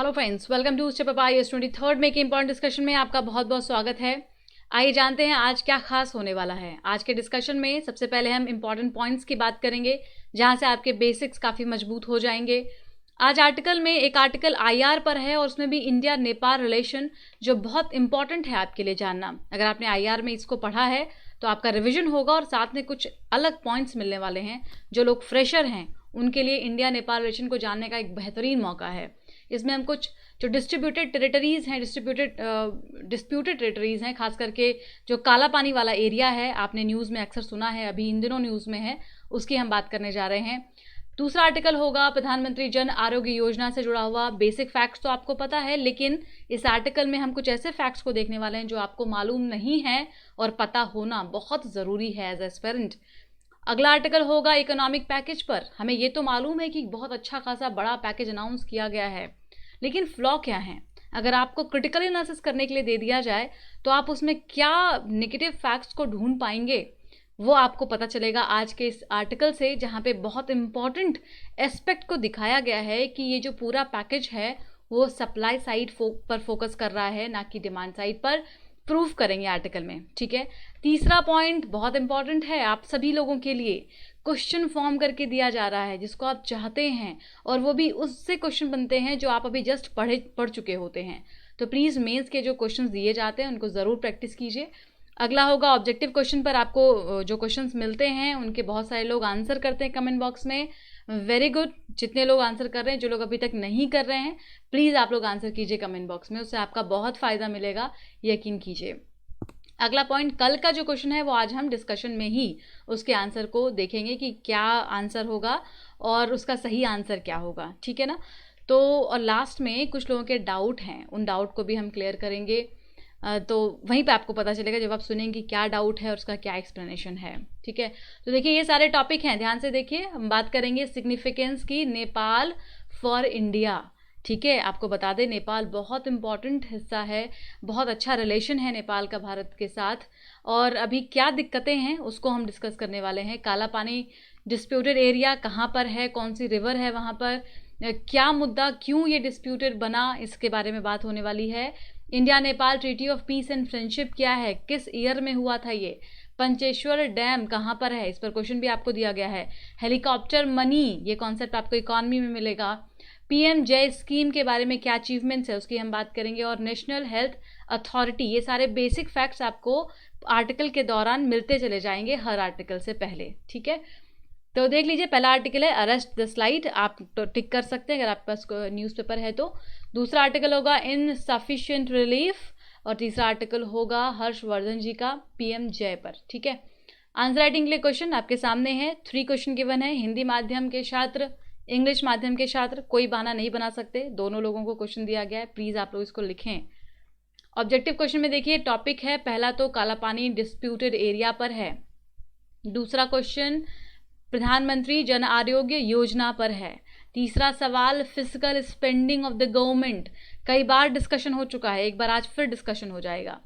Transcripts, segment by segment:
Hello friends, welcome to step up IAS 23rd में के important discussion में आपका बहुत बहुत स्वागत है। आइए जानते हैं आज क्या खास होने वाला है। आज के डिस्कशन में सबसे पहले हम इंपॉर्टेंट पॉइंट्स की बात करेंगे, जहां से आपके बेसिक्स काफ़ी मजबूत हो जाएंगे। आज आर्टिकल में एक आर्टिकल आईआर पर है और उसमें भी इंडिया नेपाल रिलेशन, जो बहुत इंपॉर्टेंट है आपके लिए जानना। अगर आपने आईआर में इसको पढ़ा है तो आपका रिविजन होगा और साथ में कुछ अलग पॉइंट्स मिलने वाले हैं। जो लोग फ्रेशर हैं उनके लिए इंडिया नेपाल रिलेशन को जानने का एक बेहतरीन मौका है। इसमें हम कुछ जो डिस्ट्रीब्यूटेड टेरिटरीज़ हैं, डिस्प्यूटेड टेरिटरीज़ हैं, खास करके जो काला पानी वाला एरिया है, आपने न्यूज़ में अक्सर सुना है, अभी इन दिनों न्यूज़ में है, उसकी हम बात करने जा रहे हैं। दूसरा आर्टिकल होगा प्रधानमंत्री जन आरोग्य योजना से जुड़ा हुआ। बेसिक फैक्ट्स तो आपको पता है, लेकिन इस आर्टिकल में हम कुछ ऐसे फैक्ट्स को देखने वाले हैं जो आपको मालूम नहीं है और पता होना बहुत ज़रूरी है एज एस्पिरेंट। अगला आर्टिकल होगा इकोनॉमिक पैकेज पर। हमें ये तो मालूम है कि बहुत अच्छा खासा बड़ा पैकेज अनाउंस किया गया है, लेकिन फ्लॉ क्या है? अगर आपको क्रिटिकल एनालिसिस करने के लिए दे दिया जाए तो आप उसमें क्या नेगेटिव फैक्ट्स को ढूंढ पाएंगे, वो आपको पता चलेगा आज के इस आर्टिकल से, जहाँ पे बहुत इंपॉर्टेंट एस्पेक्ट को दिखाया गया है कि ये जो पूरा पैकेज है वो सप्लाई साइड पर फोकस कर रहा है, ना कि डिमांड साइड पर। प्रूफ करेंगे आर्टिकल में, ठीक है। तीसरा पॉइंट बहुत इंपॉर्टेंट है आप सभी लोगों के लिए। क्वेश्चन फॉर्म करके दिया जा रहा है जिसको आप चाहते हैं, और वो भी उससे क्वेश्चन बनते हैं जो आप अभी जस्ट पढ़ चुके होते हैं। तो प्लीज़ मेंस के जो क्वेश्चंस दिए जाते हैं उनको ज़रूर प्रैक्टिस कीजिए। अगला होगा ऑब्जेक्टिव क्वेश्चन पर। आपको जो क्वेश्चंस मिलते हैं उनके बहुत सारे लोग आंसर करते हैं कमेंट बॉक्स में। वेरी गुड, जितने लोग आंसर कर रहे हैं, जो लोग अभी तक नहीं कर रहे हैं प्लीज़ आप लोग आंसर कीजिए कमेंट बॉक्स में, उससे आपका बहुत फ़ायदा मिलेगा, यकीन कीजिए। अगला पॉइंट, कल का जो क्वेश्चन है वो आज हम डिस्कशन में ही उसके आंसर को देखेंगे कि क्या आंसर होगा और उसका सही आंसर क्या होगा, ठीक है ना। तो और लास्ट में कुछ लोगों के डाउट हैं, उन डाउट को भी हम क्लियर करेंगे। तो वहीं पे आपको पता चलेगा जब आप सुनेंगे क्या डाउट है और उसका क्या एक्सप्लेनेशन है, ठीक है। तो देखिए ये सारे टॉपिक हैं, ध्यान से देखिए। हम बात करेंगे सिग्निफिकेंस की, नेपाल फॉर इंडिया, ठीक है। आपको बता दें नेपाल बहुत इंपॉर्टेंट हिस्सा है, बहुत अच्छा रिलेशन है नेपाल का भारत के साथ, और अभी क्या दिक्कतें हैं उसको हम डिस्कस करने वाले हैं। काला पानी डिस्प्यूटेड एरिया कहाँ पर है, कौन सी रिवर है वहाँ पर, क्या मुद्दा, क्यों ये डिस्प्यूटेड बना, इसके बारे में बात होने वाली है। India Nepal treaty of peace and friendship क्या है, किस ईयर में हुआ था ये। पंचेश्वर डैम कहाँ पर है, इस पर क्वेश्चन भी आपको दिया गया है। हेलीकॉप्टर मनी, ये कॉन्सेप्ट आपको इकॉनमी में मिलेगा। पीएम जय स्कीम के बारे में क्या अचीवमेंट्स है उसकी हम बात करेंगे। और नेशनल हेल्थ अथॉरिटी, ये सारे बेसिक फैक्ट्स आपको आर्टिकल के दौरान मिलते चले जाएंगे हर आर्टिकल से पहले, ठीक है। तो देख लीजिए, पहला आर्टिकल है अरेस्ट द स्लाइड, आप तो टिक कर सकते हैं अगर आपके पास न्यूज़पेपर है तो। दूसरा आर्टिकल होगा इनसफिशिएंट रिलीफ, और तीसरा आर्टिकल होगा हर्षवर्धन जी का पीएम जय पर, ठीक है। आंसर राइटिंग के लिए क्वेश्चन आपके सामने है, 3 क्वेश्चन गिवन है। हिंदी माध्यम के छात्र, इंग्लिश माध्यम के छात्र, कोई बहाना नहीं बना सकते, दोनों लोगों को क्वेश्चन दिया गया है, प्लीज़ आप लोग इसको लिखें। ऑब्जेक्टिव क्वेश्चन में देखिए टॉपिक है, पहला तो काला पानी डिस्प्यूटेड एरिया पर है। दूसरा क्वेश्चन प्रधानमंत्री जन आरोग्य योजना पर है। तीसरा सवाल physical spending of the government, कई बार डिस्कशन हो चुका है, एक बार आज फिर डिस्कशन हो जाएगा।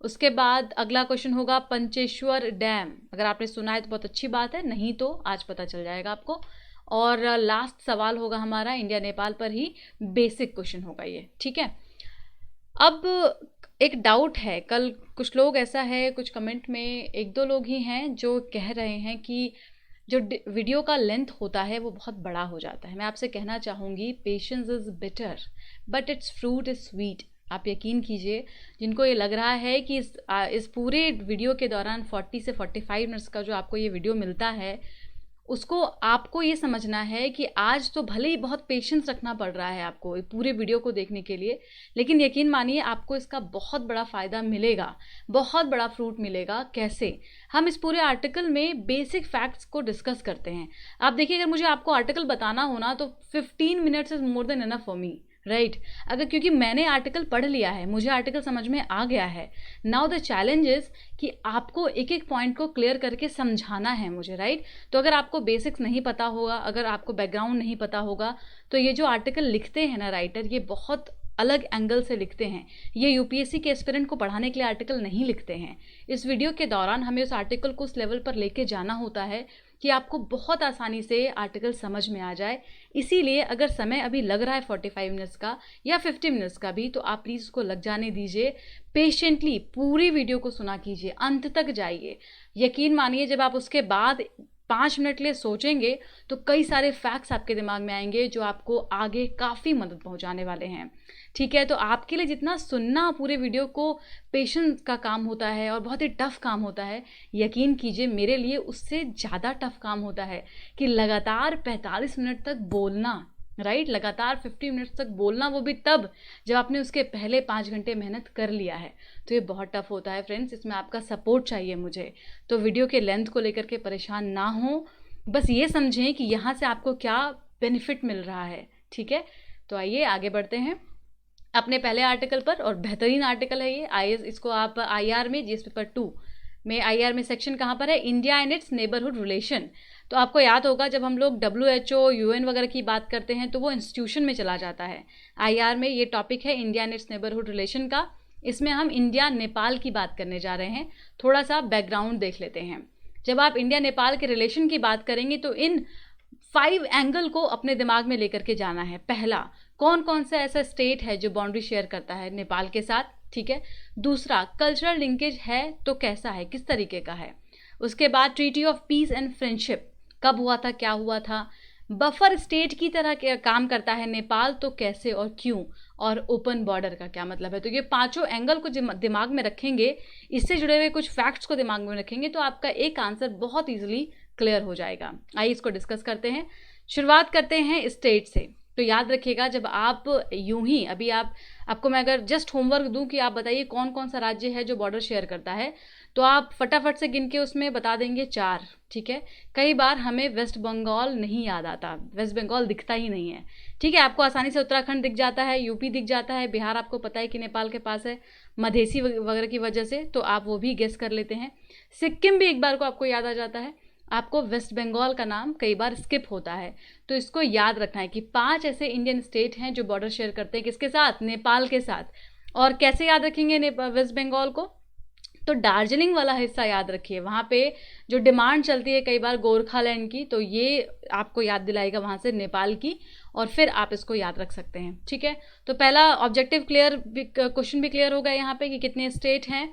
उसके बाद अगला क्वेश्चन होगा पंचेश्वर डैम, अगर आपने सुना है तो बहुत अच्छी बात है, नहीं तो आज पता चल जाएगा आपको। और लास्ट सवाल होगा हमारा इंडिया नेपाल पर ही, बेसिक क्वेश्चन होगा ये, ठीक है। अब एक डाउट है, कल कुछ लोग ऐसा है, कुछ कमेंट में 1-2 लोग ही हैं जो कह रहे हैं कि जो वीडियो का लेंथ होता है वो बहुत बड़ा हो जाता है। मैं आपसे कहना चाहूँगी patience is bitter but it's fruit is sweet. आप यकीन कीजिए, जिनको ये लग रहा है कि इस पूरे वीडियो के दौरान 40 से 45 मिनट्स का जो आपको ये वीडियो मिलता है, उसको आपको ये समझना है कि आज तो भले ही बहुत पेशेंस रखना पड़ रहा है आपको पूरे वीडियो को देखने के लिए, लेकिन यकीन मानिए आपको इसका बहुत बड़ा फ़ायदा मिलेगा, बहुत बड़ा फ्रूट मिलेगा। कैसे? हम इस पूरे आर्टिकल में बेसिक फैक्ट्स को डिस्कस करते हैं। आप देखिए, अगर मुझे आपको आर्टिकल बताना हो ना तो 15 minutes is more than enough for me, right. अगर क्योंकि मैंने आर्टिकल पढ़ लिया है, मुझे आर्टिकल समझ में आ गया है। नाउ द चैलेंज इज़ कि आपको एक एक पॉइंट को क्लियर करके समझाना है मुझे, राइट। तो अगर आपको बेसिक्स नहीं पता होगा, अगर आपको बैकग्राउंड नहीं पता होगा, तो ये जो आर्टिकल लिखते हैं ना राइटर, ये बहुत अलग एंगल से लिखते हैं। ये यूपीएससी के एस्पिरेंट को पढ़ाने के लिए आर्टिकल नहीं लिखते हैं। इस वीडियो के दौरान हमें उस आर्टिकल को उस लेवल पर लेके जाना होता है कि आपको बहुत आसानी से आर्टिकल समझ में आ जाए। इसीलिए अगर समय अभी लग रहा है 45 मिनट्स का या 50 मिनट्स का भी, तो आप प्लीज़ उसको लग जाने दीजिए। पेशेंटली पूरी वीडियो को सुना कीजिए, अंत तक जाइए। यकीन मानिए जब आप उसके बाद 5 मिनट के लिए सोचेंगे तो कई सारे फैक्ट्स आपके दिमाग में आएंगे जो आपको आगे काफ़ी मदद पहुंचाने वाले हैं। ठीक है, तो आपके लिए जितना सुनना पूरे वीडियो को पेशेंस का काम होता है और बहुत ही टफ काम होता है, यकीन कीजिए मेरे लिए उससे ज़्यादा टफ काम होता है कि लगातार 45 मिनट तक बोलना, राइट, लगातार 50 मिनट्स तक बोलना, वो भी तब जब आपने उसके पहले 5 घंटे मेहनत कर लिया है। तो ये बहुत टफ होता है फ्रेंड्स, इसमें आपका सपोर्ट चाहिए मुझे। तो वीडियो के लेंथ को लेकर के परेशान ना हो, बस ये समझें कि यहाँ से आपको क्या बेनिफिट मिल रहा है। ठीक है, तो आइए आगे बढ़ते हैं अपने पहले आर्टिकल पर। और बेहतरीन आर्टिकल है ये। इसको आप IR में, GS पेपर 2 में, IR में सेक्शन कहाँ पर है, India and it's neighbourhood relation. तो आपको याद होगा जब हम लोग WHO, UN वगैरह की बात करते हैं तो वो इंस्टीट्यूशन में चला जाता है। IR में ये टॉपिक है India and it's neighbourhood relation का। इसमें हम इंडिया नेपाल की बात करने जा रहे हैं। थोड़ा सा बैकग्राउंड देख लेते हैं। जब आप इंडिया नेपाल के रिलेशन की बात करेंगे तो इन 5 एंगल को अपने दिमाग में लेकर के जाना है। पहला, कौन कौन सा ऐसा स्टेट है जो बाउंड्री शेयर करता है नेपाल के साथ। ठीक है, दूसरा, कल्चरल लिंकेज है तो कैसा है, किस तरीके का है। उसके बाद treaty of peace and friendship कब हुआ था, क्या हुआ था। बफर स्टेट की तरह काम करता है नेपाल तो कैसे और क्यों, और ओपन बॉर्डर का क्या मतलब है। तो ये 5 एंगल को दिमाग में रखेंगे, इससे जुड़े हुए कुछ फैक्ट्स को दिमाग में रखेंगे तो आपका एक आंसर बहुत ईजिली क्लियर हो जाएगा। आइए इसको डिस्कस करते हैं। शुरुआत करते हैं स्टेट से। तो याद रखिएगा जब आप यूं ही अभी आपको मैं अगर जस्ट होमवर्क दूं कि आप बताइए कौन कौन सा राज्य है जो बॉर्डर शेयर करता है, तो आप फटाफट से गिन के उसमें बता देंगे 4। ठीक है, कई बार हमें वेस्ट बंगाल नहीं याद आता, वेस्ट बंगाल दिखता ही नहीं है। ठीक है, आपको आसानी से उत्तराखंड दिख जाता है, यूपी दिख जाता है, बिहार आपको पता है कि नेपाल के पास है, मधेसी वगैरह की वजह से तो आप वो भी गेस कर लेते हैं। सिक्किम भी एक बार को आपको याद आ जाता है। आपको वेस्ट बंगाल का नाम कई बार स्किप होता है, तो इसको याद रखना है कि 5 ऐसे इंडियन स्टेट हैं जो बॉर्डर शेयर करते हैं किसके साथ, नेपाल के साथ। और कैसे याद रखेंगे वेस्ट बंगाल को, तो दार्जिलिंग वाला हिस्सा याद रखिए, वहाँ पे जो डिमांड चलती है कई बार गोरखालैंड की, तो ये आपको याद दिलाएगा वहाँ से नेपाल की, और फिर आप इसको याद रख सकते हैं। ठीक है, तो पहला ऑब्जेक्टिव क्लियर, क्वेश्चन भी क्लियर हो गया यहाँ पे कि कितने स्टेट हैं।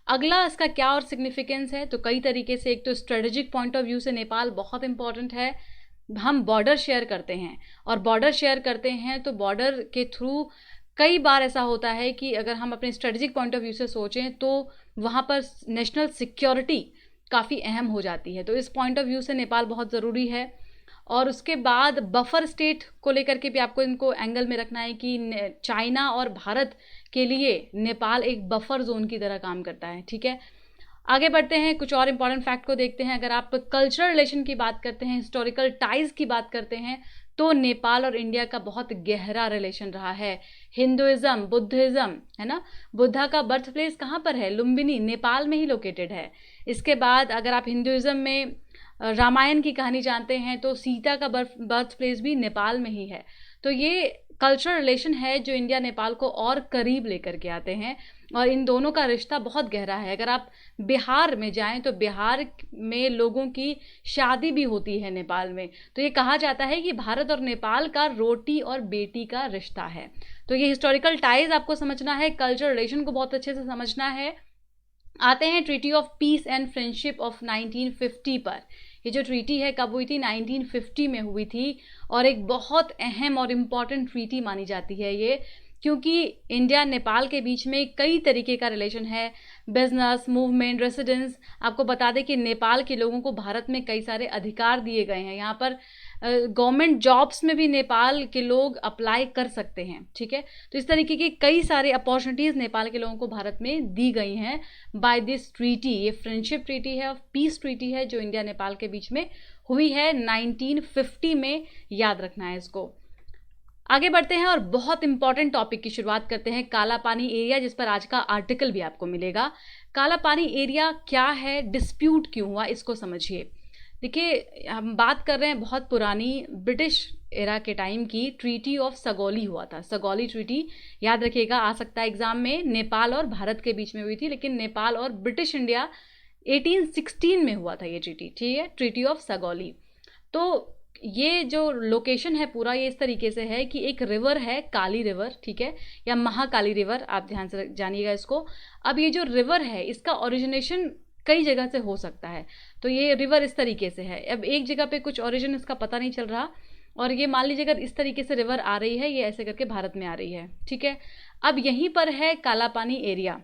अगला इसका क्या और सिग्निफिकेंस है, तो कई तरीके से। एक तो स्ट्रेटेजिक पॉइंट ऑफ व्यू से नेपाल बहुत इंपॉर्टेंट है। हम बॉर्डर शेयर करते हैं, और बॉर्डर शेयर करते हैं तो बॉर्डर के थ्रू कई बार ऐसा होता है कि अगर हम अपने स्ट्रेटेजिक पॉइंट ऑफ व्यू से सोचें तो वहाँ पर नेशनल सिक्योरिटी काफ़ी अहम हो जाती है। तो इस पॉइंट ऑफ व्यू से नेपाल बहुत ज़रूरी है। और उसके बाद बफर स्टेट को लेकर के भी आपको इनको एंगल में रखना है कि चाइना और भारत के लिए नेपाल एक बफर जोन की तरह काम करता है। ठीक है, आगे बढ़ते हैं, कुछ और इंपॉर्टेंट फैक्ट को देखते हैं। अगर आप कल्चरल रिलेशन की बात करते हैं, हिस्टोरिकल टाइज की बात करते हैं, तो नेपाल और इंडिया का बहुत गहरा रिलेशन रहा है। हिंदुइज्म, बुद्धिज्म, है ना, बुद्धा का बर्थ प्लेस कहाँ पर है, लुम्बिनी, नेपाल में ही लोकेटेड है। इसके बाद अगर आप हिंदुइज्म में रामायण की कहानी जानते हैं तो सीता का बर्थ प्लेस भी नेपाल में ही है। तो ये कल्चरल रिलेशन है जो इंडिया नेपाल को और करीब लेकर के आते हैं, और इन दोनों का रिश्ता बहुत गहरा है। अगर आप बिहार में जाएं तो बिहार में लोगों की शादी भी होती है नेपाल में। तो ये कहा जाता है कि भारत और नेपाल का रोटी और बेटी का रिश्ता है। तो ये हिस्टोरिकल टाइज आपको समझना है, कल्चरल रिलेशन को बहुत अच्छे से समझना है। आते हैं treaty of peace and friendship of 1950 पर। ये जो ट्रीटी है कब हुई थी, 1950 में हुई थी, और एक बहुत अहम और इम्पॉर्टेंट ट्रीटी मानी जाती है ये, क्योंकि इंडिया नेपाल के बीच में कई तरीके का रिलेशन है, बिजनेस, मूवमेंट, रेसिडेंस। आपको बता दें कि नेपाल के लोगों को भारत में कई सारे अधिकार दिए गए हैं। यहाँ पर गवर्नमेंट जॉब्स में भी नेपाल के लोग अप्लाई कर सकते हैं। ठीक है, तो इस तरीके की कई सारे अपॉर्चुनिटीज़ नेपाल के लोगों को भारत में दी गई हैं बाय दिस ट्रीटी। ये फ्रेंडशिप ट्रीटी है और पीस ट्रीटी है जो इंडिया नेपाल के बीच में हुई है 1950 में, याद रखना है इसको। आगे बढ़ते हैं और बहुत इंपॉर्टेंट टॉपिक की शुरुआत करते हैं, काला पानी एरिया, जिस पर आज का आर्टिकल भी आपको मिलेगा। काला पानी एरिया क्या है, डिस्प्यूट क्यों हुआ, इसको समझिए। देखिए, हम बात कर रहे हैं बहुत पुरानी ब्रिटिश एरा के टाइम की, ट्रीटी ऑफ सगौली हुआ था। सगौली ट्रीटी याद रखिएगा, आ सकता है एग्जाम में, नेपाल और भारत के बीच में हुई थी, लेकिन नेपाल और ब्रिटिश इंडिया 1816 में हुआ था ये ट्रीटी, ठीक है, ट्रीटी ऑफ सगौली। तो ये जो लोकेशन है पूरा ये इस तरीके से है कि एक रिवर है काली रिवर, ठीक है, या महाकाली रिवर, आप ध्यान से जानिएगा इसको। अब ये जो रिवर है इसका ओरिजिनेशन कई जगह से हो सकता है, तो ये रिवर इस तरीके से है। अब एक जगह पे कुछ ओरिजिन इसका पता नहीं चल रहा, और ये मान लीजिए अगर इस तरीके से रिवर आ रही है, ये ऐसे करके भारत में आ रही है, ठीक है। अब यहीं पर है काला पानी एरिया,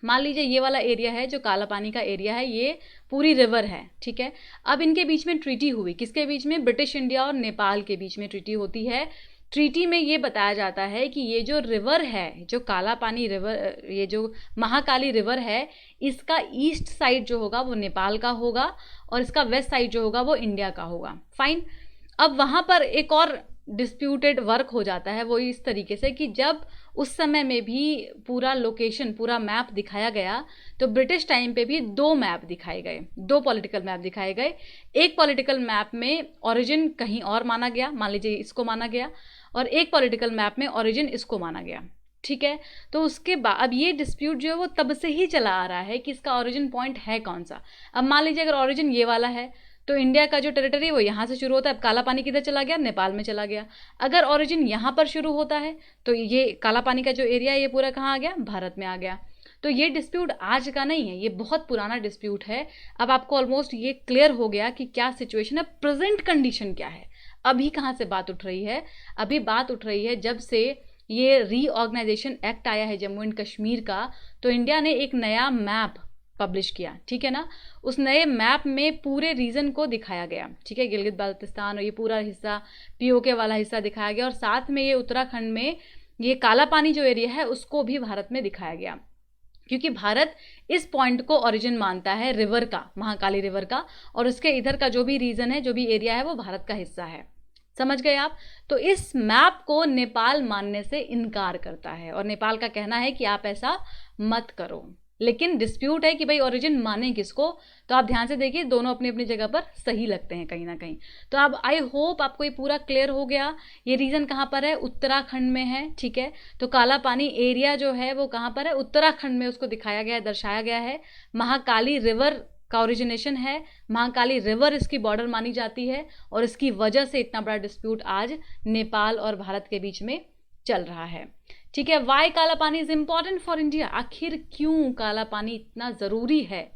मान लीजिए ये वाला एरिया है जो काला पानी का एरिया है, ये पूरी रिवर है, ठीक है। अब इनके बीच में ट्रीटी हुई, किसके बीच में? ब्रिटिश इंडिया और नेपाल के बीच में ट्रीटी होती है। ट्रीटी में ये बताया जाता है कि ये जो रिवर है, जो काला पानी रिवर, ये जो महाकाली रिवर है, इसका ईस्ट साइड जो होगा वो नेपाल का होगा और इसका वेस्ट साइड जो होगा वो इंडिया का होगा। फाइन। अब वहाँ पर एक और डिस्प्यूटेड वर्क हो जाता है, वो इस तरीके से कि जब उस समय में भी पूरा लोकेशन, पूरा मैप दिखाया गया, तो ब्रिटिश टाइम पे भी 2 मैप दिखाए गए, 2 पॉलिटिकल मैप दिखाए गए। एक पॉलिटिकल मैप में ओरिजिन कहीं और माना गया, मान लीजिए इसको माना गया, और एक पॉलिटिकल मैप में ओरिजिन इसको माना गया, ठीक है। तो उसके बाद अब ये डिस्प्यूट जो है वो तब से ही चला आ रहा है कि इसका ओरिजिन पॉइंट है कौन सा। अब मान लीजिए अगर ओरिजिन ये वाला है तो इंडिया का जो टेरिटरी वो यहाँ से शुरू होता है, अब काला पानी किधर चला गया? नेपाल में चला गया। अगर ओरिजिन यहाँ पर शुरू होता है तो ये काला पानी का जो एरिया है ये पूरा कहाँ आ गया? भारत में आ गया। तो ये डिस्प्यूट आज का नहीं है, ये बहुत पुराना डिस्प्यूट है। अब आपको ऑलमोस्ट ये क्लियर हो गया कि क्या सिचुएशन है, प्रेजेंट कंडीशन क्या है। अभी कहाँ से बात उठ रही है? अभी बात उठ रही है जब से ये रीऑर्गेनाइजेशन एक्ट आया है जम्मू एंड कश्मीर का, तो इंडिया ने एक नया मैप पब्लिश किया, ठीक है ना। उस नए मैप में पूरे रीजन को दिखाया गया, ठीक है, गिलगित बाल्टिस्तान और ये पूरा हिस्सा, पीओके वाला हिस्सा दिखाया गया, और साथ में ये उत्तराखंड में ये काला पानी जो एरिया है उसको भी भारत में दिखाया गया, क्योंकि भारत इस पॉइंट को ओरिजिन मानता है रिवर का, महाकाली रिवर का, और उसके इधर का जो भी रीजन है, जो भी एरिया है, वो भारत का हिस्सा है। समझ गए आप? तो इस मैप को नेपाल मानने से इनकार करता है, और नेपाल का कहना है कि आप ऐसा मत करो। लेकिन डिस्प्यूट है कि भाई ओरिजिन माने किसको। तो आप ध्यान से देखिए, दोनों अपनी अपनी जगह पर सही लगते हैं कहीं ना कहीं। तो अब आई होप आपको ये पूरा क्लियर हो गया। ये रीजन कहाँ पर है? उत्तराखंड में है, ठीक है। तो काला पानी एरिया जो है वो कहाँ पर है? उत्तराखंड में उसको दिखाया गया है, दर्शाया गया है। महाकाली रिवर का ओरिजिनेशन है, महाकाली रिवर इसकी बॉर्डर मानी जाती है, और इसकी वजह से इतना बड़ा डिस्प्यूट आज नेपाल और भारत के बीच में चल रहा है, ठीक है। वाई काला पानी इज इंपॉर्टेंट फॉर इंडिया? आखिर क्यों काला पानी इतना ज़रूरी है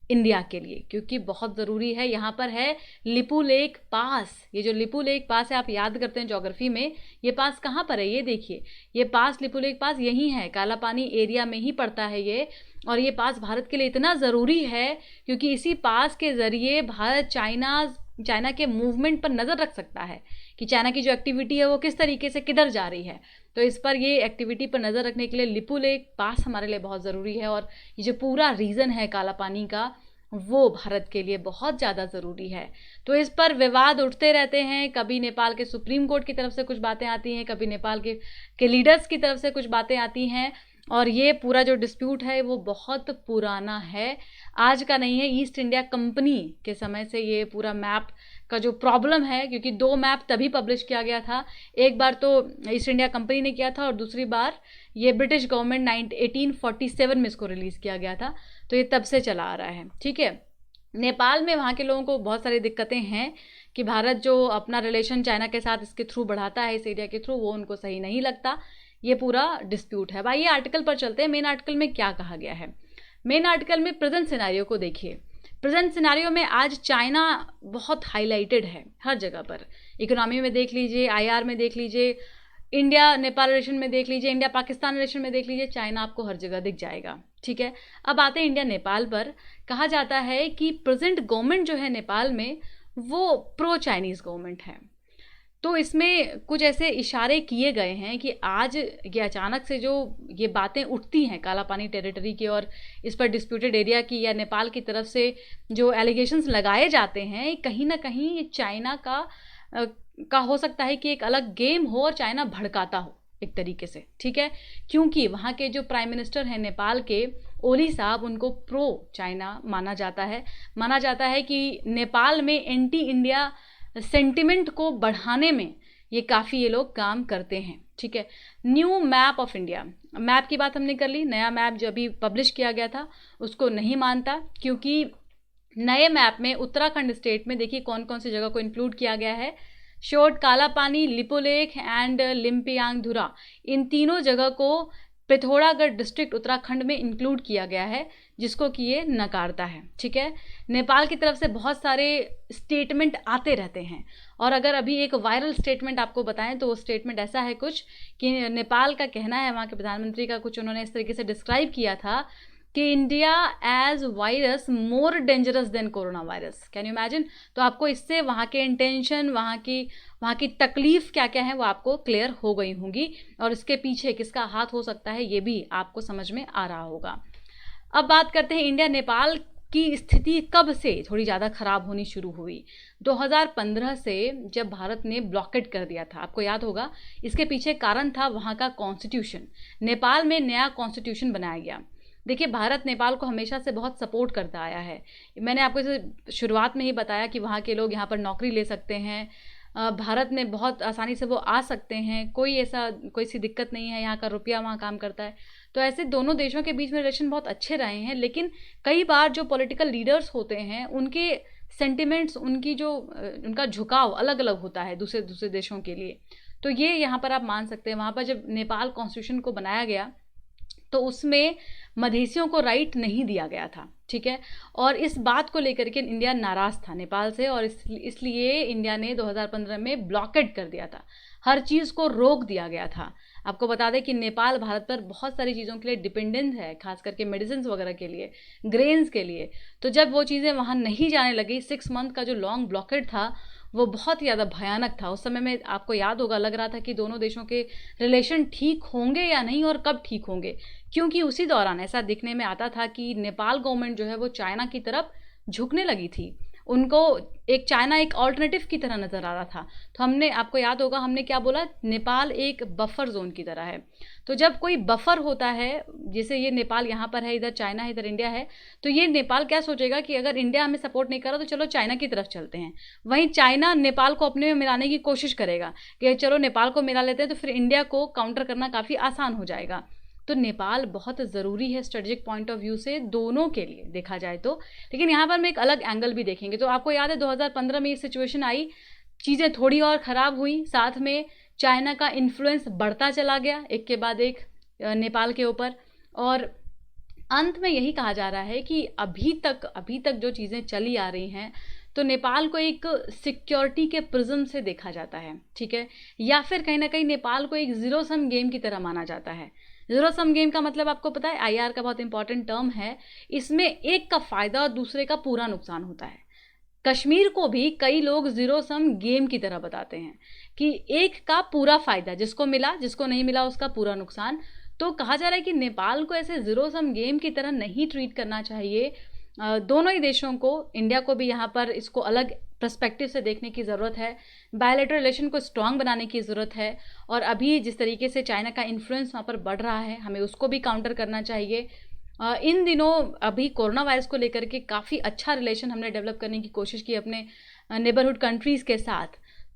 इंडिया के लिए? क्योंकि बहुत ज़रूरी है। यहाँ पर है लिपू लेक पास। ये जो लिपू लेक पास है, आप याद करते हैं ज्योग्राफी में, ये पास कहाँ पर है? ये देखिए, ये पास, लिपू लेक पास यहीं है, काला पानी एरिया में ही पड़ता है ये। और ये पास भारत के लिए इतना ज़रूरी है क्योंकि इसी पास के ज़रिए भारत चाइना के मूवमेंट पर नज़र रख सकता है कि चाइना की जो एक्टिविटी है वो किस तरीके से किधर जा रही है। तो इस पर ये एक्टिविटी पर नज़र रखने के लिए लिपू लेक पास हमारे लिए बहुत ज़रूरी है, और ये जो पूरा रीज़न है काला पानी का वो भारत के लिए बहुत ज़्यादा ज़रूरी है। तो इस पर विवाद उठते रहते हैं, कभी नेपाल के सुप्रीम कोर्ट की तरफ से कुछ बातें आती हैं, कभी नेपाल के लीडर्स की तरफ से कुछ बातें आती हैं, और ये पूरा जो डिस्प्यूट है वो बहुत पुराना है, आज का नहीं है। ईस्ट इंडिया कंपनी के समय से ये पूरा मैप का जो प्रॉब्लम है, क्योंकि 2 मैप तभी पब्लिश किया गया था, एक बार तो ईस्ट इंडिया कंपनी ने किया था और दूसरी बार ये ब्रिटिश गवर्नमेंट 1847 में इसको रिलीज़ किया गया था। तो ये तब से चला आ रहा है, ठीक है। नेपाल में वहाँ के लोगों को बहुत सारी दिक्कतें हैं कि भारत जो अपना रिलेशन चाइना के साथ इसके थ्रू बढ़ाता है, इस एरिया के थ्रू, वो उनको सही नहीं लगता। ये पूरा डिस्प्यूट है। भाई ये आर्टिकल पर चलते हैं, मेन आर्टिकल में क्या कहा गया है। मेन आर्टिकल में प्रेजेंट सिनेरियो को देखिए। प्रेजेंट सिनेरियो में आज चाइना बहुत हाईलाइटेड है हर जगह पर, इकोनॉमी में देख लीजिए, आईआर में देख लीजिए, इंडिया नेपाल रिलेशन में देख लीजिए, इंडिया पाकिस्तान रिलेशन में देख लीजिए, चाइना आपको हर जगह दिख जाएगा, ठीक है। अब आते हैं इंडिया नेपाल पर। कहा जाता है कि प्रेजेंट गवर्नमेंट जो है नेपाल में वो प्रो चाइनीज़ गवर्नमेंट है। तो इसमें कुछ ऐसे इशारे किए गए हैं कि आज ये अचानक से जो ये बातें उठती हैं काला पानी टेरिटरी की और इस पर डिस्प्यूटेड एरिया की, या नेपाल की तरफ से जो एलिगेशंस लगाए जाते हैं, कहीं ना कहीं ये चाइना का हो सकता है कि एक अलग गेम हो और चाइना भड़काता हो एक तरीके से, ठीक है। क्योंकि वहाँ के जो प्राइम मिनिस्टर हैं नेपाल के, ओली साहब, उनको प्रो चाइना माना जाता है कि नेपाल में एंटी इंडिया सेंटिमेंट को बढ़ाने में ये काफ़ी ये लोग काम करते हैं, ठीक है। New map of India, map की बात हमने कर ली। नया मैप जो अभी पब्लिश किया गया था उसको नहीं मानता, क्योंकि नए मैप में उत्तराखंड स्टेट में देखिए कौन कौन सी जगह को इंक्लूड किया गया है। शोट, काला पानी, लिपुलेख एंड लिम्पियांगधुरा, इन तीनों जगह को पिथौरागढ़ डिस्ट्रिक्ट उत्तराखंड में इंक्लूड किया गया है, जिसको कि ये नकारता है। ठीक है। नेपाल की तरफ से बहुत सारे स्टेटमेंट आते रहते हैं, और अगर अभी एक वायरल स्टेटमेंट आपको बताएं तो वो स्टेटमेंट ऐसा है कुछ कि नेपाल का कहना है, वहाँ के प्रधानमंत्री का कुछ उन्होंने इस तरीके से डिस्क्राइब किया था कि India as virus more dangerous than corona virus. Can you imagine? तो आपको इससे वहाँ के इंटेंशन, वहाँ की तकलीफ क्या क्या है वो आपको क्लियर हो गई होंगी, और इसके पीछे किसका हाथ हो सकता है ये भी आपको समझ में आ रहा होगा। अब बात करते हैं इंडिया नेपाल की स्थिति कब से थोड़ी ज़्यादा ख़राब होनी शुरू हुई। 2015 से जब भारत ने ब्लॉकेट कर दिया था, आपको याद होगा, इसके पीछे कारण था वहाँ का कॉन्स्टिट्यूशन। नेपाल में नया कॉन्स्टिट्यूशन बनाया गया। देखिए, भारत नेपाल को हमेशा से बहुत सपोर्ट करता आया है। मैंने आपको इसे शुरुआत में ही बताया कि वहाँ के लोग यहाँ पर नौकरी ले सकते हैं, भारत में बहुत आसानी से वो आ सकते हैं, कोई सी दिक्कत नहीं है, यहाँ का रुपया वहाँ काम करता है। तो ऐसे दोनों देशों के बीच में रिलेशन बहुत अच्छे रहे हैं, लेकिन कई बार जो पॉलिटिकल लीडर्स होते हैं उनके सेंटिमेंट्स, उनका झुकाव अलग अलग होता है दूसरे दूसरे देशों के लिए। तो ये यहाँ पर आप मान सकते हैं, वहाँ पर जब नेपाल कॉन्स्टिट्यूशन को बनाया गया तो उसमें मधेसियों को राइट नहीं दिया गया था। ठीक है। और इस बात को लेकर के इंडिया नाराज़ था नेपाल से, और इसलिए इंडिया ने 2015 में ब्लॉकेट कर दिया था, हर चीज़ को रोक दिया गया था। आपको बता दें कि नेपाल भारत पर बहुत सारी चीज़ों के लिए डिपेंडेंट है, खास करके मेडिसिन वगैरह के लिए, ग्रेन्स के लिए। तो जब वो चीज़ें वहाँ नहीं जाने लगी, 6 मंथ का जो लॉन्ग ब्लॉकेट था वो बहुत ही ज़्यादा भयानक था। उस समय में आपको याद होगा, लग रहा था कि दोनों देशों के रिलेशन ठीक होंगे या नहीं, और कब ठीक होंगे, क्योंकि उसी दौरान ऐसा दिखने में आता था कि नेपाल गवर्नमेंट जो है वो चाइना की तरफ झुकने लगी थी। उनको चाइना एक ऑल्टरनेटिव की तरह नज़र आ रहा था। तो हमने, आपको याद होगा, हमने क्या बोला, नेपाल एक बफर जोन की तरह है। तो जब कोई बफर होता है, जैसे ये नेपाल यहाँ पर है, इधर चाइना है, इधर इंडिया है, तो ये नेपाल क्या सोचेगा कि अगर इंडिया हमें सपोर्ट नहीं कर रहा तो चलो चाइना की तरफ चलते हैं। वहीं चाइना नेपाल को अपने में मिलाने की कोशिश करेगा कि चलो नेपाल को मिला लेते हैं, तो फिर इंडिया को काउंटर करना काफ़ी आसान हो जाएगा। तो नेपाल बहुत ज़रूरी है स्ट्रेटेजिक पॉइंट ऑफ व्यू से दोनों के लिए देखा जाए तो। लेकिन यहाँ पर मैं एक अलग एंगल भी देखेंगे। तो आपको याद है 2015 में ये सिचुएशन आई, चीज़ें थोड़ी और ख़राब हुई, साथ में चाइना का इन्फ्लुएंस बढ़ता चला गया एक के बाद एक नेपाल के ऊपर, और अंत में यही कहा जा रहा है कि अभी तक जो चीज़ें चली आ रही हैं, तो नेपाल को एक सिक्योरिटी के प्रिज्म से देखा जाता है। ठीक है। या फिर कहीं ना कहीं नेपाल को एक ज़ीरो सम गेम की तरह माना जाता है। ज़ीरो सम गेम का मतलब आपको पता है, IR का बहुत इंपॉर्टेंट टर्म है। इसमें एक का फ़ायदा और दूसरे का पूरा नुकसान होता है। कश्मीर को भी कई लोग ज़ीरो सम गेम की तरह बताते हैं कि एक का पूरा फ़ायदा, जिसको मिला, जिसको नहीं मिला उसका पूरा नुकसान। तो कहा जा रहा है कि नेपाल को ऐसे ज़ीरो सम गेम की तरह नहीं ट्रीट करना चाहिए। दोनों ही देशों को, इंडिया को भी यहाँ पर इसको अलग पर्सपेक्टिव से देखने की ज़रूरत है, बायलैटरल रिलेशन को स्ट्रॉन्ग बनाने की ज़रूरत है। और अभी जिस तरीके से चाइना का इन्फ्लुएंस वहाँ पर बढ़ रहा है, हमें उसको भी काउंटर करना चाहिए। इन दिनों अभी कोरोना वायरस को लेकर के काफ़ी अच्छा रिलेशन हमने डेवलप करने की कोशिश की अपने नेबरहुड कंट्रीज़ के साथ।